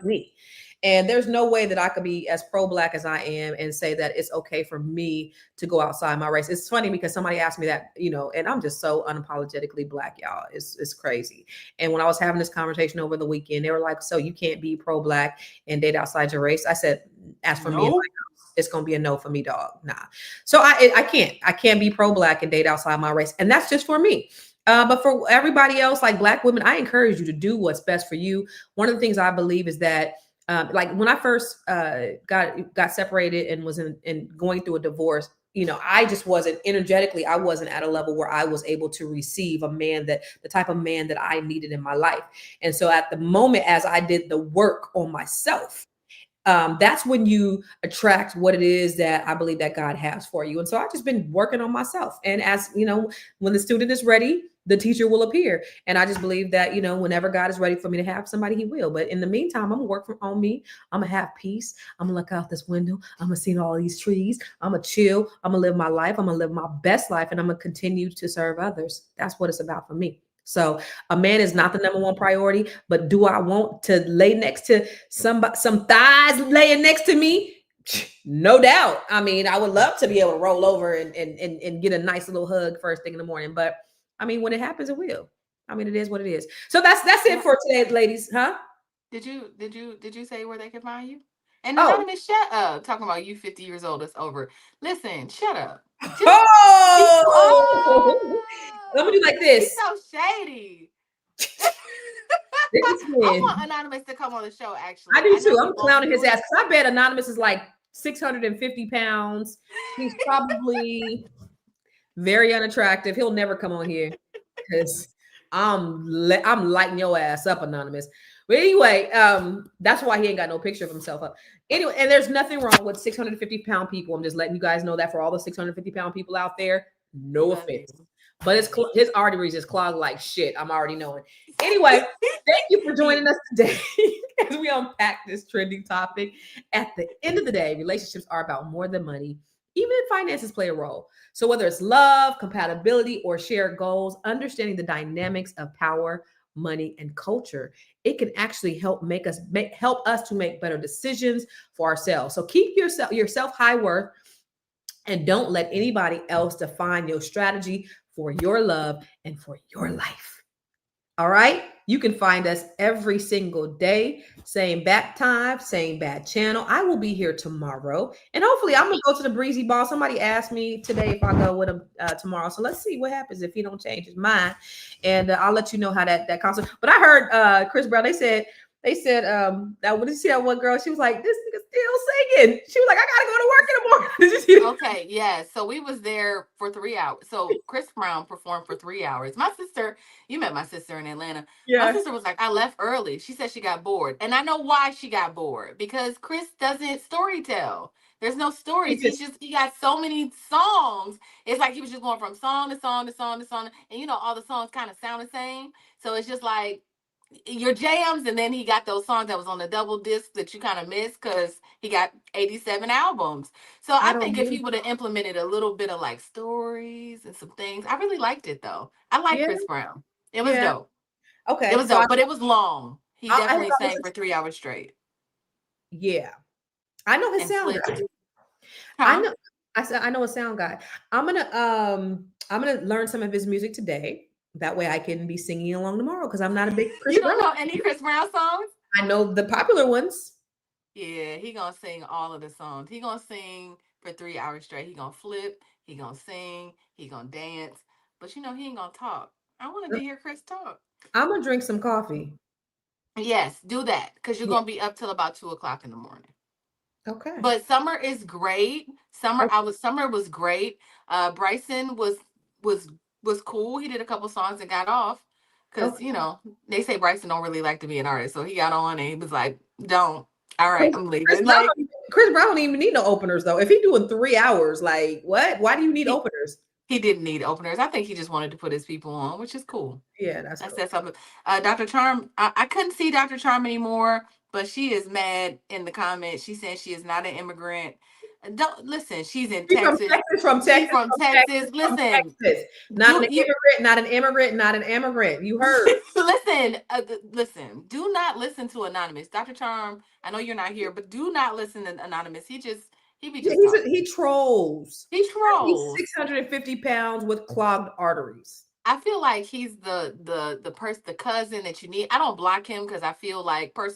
A: me. And there's no way that I could be as pro-black as I am and say that it's okay for me to go outside my race. It's funny because somebody asked me that, and I'm just so unapologetically black, y'all. It's crazy. And when I was having this conversation over the weekend, they were like, "So you can't be pro-black and date outside your race?" I said, "As for me, and my house, it's gonna be a no for me, dog. Nah." So I can't be pro-black and date outside my race, and that's just for me. But for everybody else, like black women, I encourage you to do what's best for you. One of the things I believe is that. Like when I first got separated and was in going through a divorce, I just wasn't energetically, I wasn't at a level where I was able to receive the type of man that I needed in my life. And so at the moment, as I did the work on myself, that's when you attract what it is that I believe that God has for you. And so I've just been working on myself. And as when the student is ready, the teacher will appear. And I just believe that, whenever God is ready for me to have somebody, he will. But in the meantime, I'm gonna work on me. I'm gonna have peace. I'm gonna look out this window. I'm gonna see all these trees. I'm gonna chill. I'm gonna live my life. I'm gonna live my best life. And I'm gonna continue to serve others. That's what it's about for me. So a man is not the number one priority, but do I want to lay next to some thighs laying next to me? No doubt. I mean, I would love to be able to roll over and get a nice little hug first thing in the morning. But I mean, when it happens, it will. I mean, it is what it is. So that's it for today, ladies. Huh?
C: Did you say where they can find you? And Anonymous, shut up. Talking about you 50 years old, it's over. Listen, shut up. Just
A: Let me do like this.
C: He's so shady. I want Anonymous to come on the show, actually.
A: I do too. I'm clowning his ass because I bet Anonymous is like 650 pounds. He's probably very unattractive. He'll never come on here because I'm lighting your ass up, Anonymous. But anyway, that's why he ain't got no picture of himself up. Anyway, and there's nothing wrong with 650-pound people. I'm just letting you guys know that for all the 650-pound people out there, no offense. But his arteries is clogged like shit. I'm already knowing. Anyway, thank you for joining us today as we unpack this trending topic. At the end of the day, relationships are about more than money. Even finances play a role. So whether it's love, compatibility, or shared goals, understanding the dynamics of power, money, and culture, it can actually help us to make better decisions for ourselves. So keep yourself high worth and don't let anybody else define your strategy for your love and for your life. All right. You can find us every single day, same bat time, same bad channel. I will be here tomorrow. And hopefully I'm going to go to the Breezy Ball. Somebody asked me today if I go with him tomorrow. So let's see what happens if he don't change his mind. And I'll let you know how that concert. But I heard Chris Brown, they said, that when you see that one girl, she was like, this nigga still singing. She was like, I got to go to work in the morning. Did you see that?
C: Okay, yeah. So we was there for 3 hours. So Chris Brown performed for 3 hours. My sister, you met my sister in Atlanta. My
A: Yeah.
C: sister was like, I left early. She said she got bored. And I know why she got bored. Because Chris doesn't story tell. There's no stories. He got so many songs. It's like he was just going from song to song to song to song. And you know, all the songs kind of sound the same. So it's just like your jams, and then he got those songs that was on the double disc that you kind of missed because he got 87 albums. So I think if he would have implemented a little bit of like stories and some things, I really liked it though. I like
A: Yeah.
C: Chris Brown. It was
A: Yeah.
C: dope.
A: Okay.
C: It was dope, but it was long. He
A: I
C: definitely
A: thought
C: sang for 3 hours straight.
A: Yeah. I know his
C: And
A: sound
C: flipped.
A: guy. I
C: Huh?
A: know. I said I know a sound guy. I'm gonna learn some of his music today. That way I can be singing along tomorrow because I'm not a big Chris
C: You don't
A: Brown.
C: know any Chris Brown songs?
A: I know the popular ones.
C: Yeah, he gonna sing all of the songs. He gonna sing for 3 hours straight. He gonna flip. He gonna sing. He gonna dance. But you know he ain't gonna talk. I wanted to hear Chris talk.
A: I'm gonna drink some coffee.
C: Yes, do that because you're
A: Yeah.
C: gonna be up till about 2 o'clock in the morning.
A: Okay.
C: But summer is great. Summer was great. Bryson was cool. He did a couple songs and got off because
A: Okay.
C: you know they say Bryson don't really like to be an artist, so he got on and he was like, "Don't. All right, I'm leaving." Like
A: Chris Brown don't even need no openers though. If he doing 3 hours, like what? Why do you need openers?
C: he didn't need openers. I think he just wanted to put his people on, which is cool.
A: Yeah, that's
C: I
A: cool.
C: said something. Dr. Charm, I couldn't see Dr. Charm anymore, but she is mad in the comments. She said she is not an immigrant. Don't listen. She's in Texas.
A: She's from Texas.
C: From Texas. Listen,
A: Not an immigrant. Not an immigrant. Not an immigrant. You heard?
C: listen. Do not listen to Anonymous. Dr. Charm, I know you're not here, but do not listen to Anonymous. He be just talking.
A: He trolls.
C: He trolls.
A: He's 650 pounds with clogged arteries.
C: I feel like he's the cousin that you need. I don't block him because I feel like for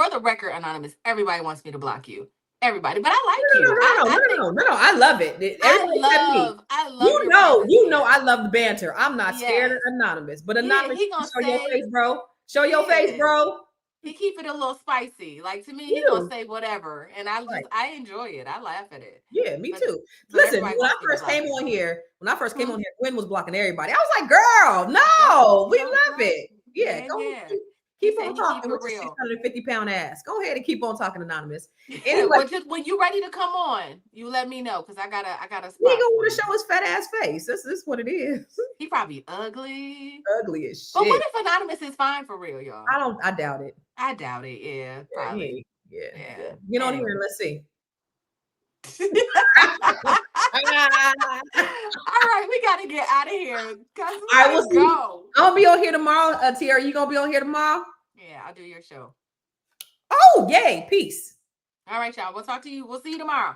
C: the record, Anonymous, everybody wants me to block you. Everybody, but I like you.
A: No. I love it.
C: I love
A: you know I love the banter. I'm not scared of Anonymous, but Anonymous,
C: he gonna
A: show your face, bro. Show your face, bro.
C: He keep it a little spicy. Like to me, he gonna say whatever, and I enjoy it. I laugh at it.
A: Yeah, me too. Listen, when I first came on here, Gwen was blocking everybody. I was like, "Girl, no, we love it." Yeah, keep on talking with your 650-pound ass. Go ahead and keep on talking, Anonymous.
C: Anyway, well, just when you ready to come on, you let me know because I got a spot.
A: He gonna want to show his fat ass face. This is what it is.
C: He probably ugly.
A: Ugly as shit.
C: But what if Anonymous is fine for real, y'all?
A: I doubt it.
C: I doubt it. Yeah, probably.
A: Yeah. Get on here and let's see.
C: All right, we gotta get out of here.
A: I will go. I'm gonna be on here tomorrow. Tiara, you gonna be on here tomorrow?
C: Yeah, I'll do your show.
A: Oh, yay! Peace.
C: All right, y'all. We'll talk to you. We'll see you tomorrow.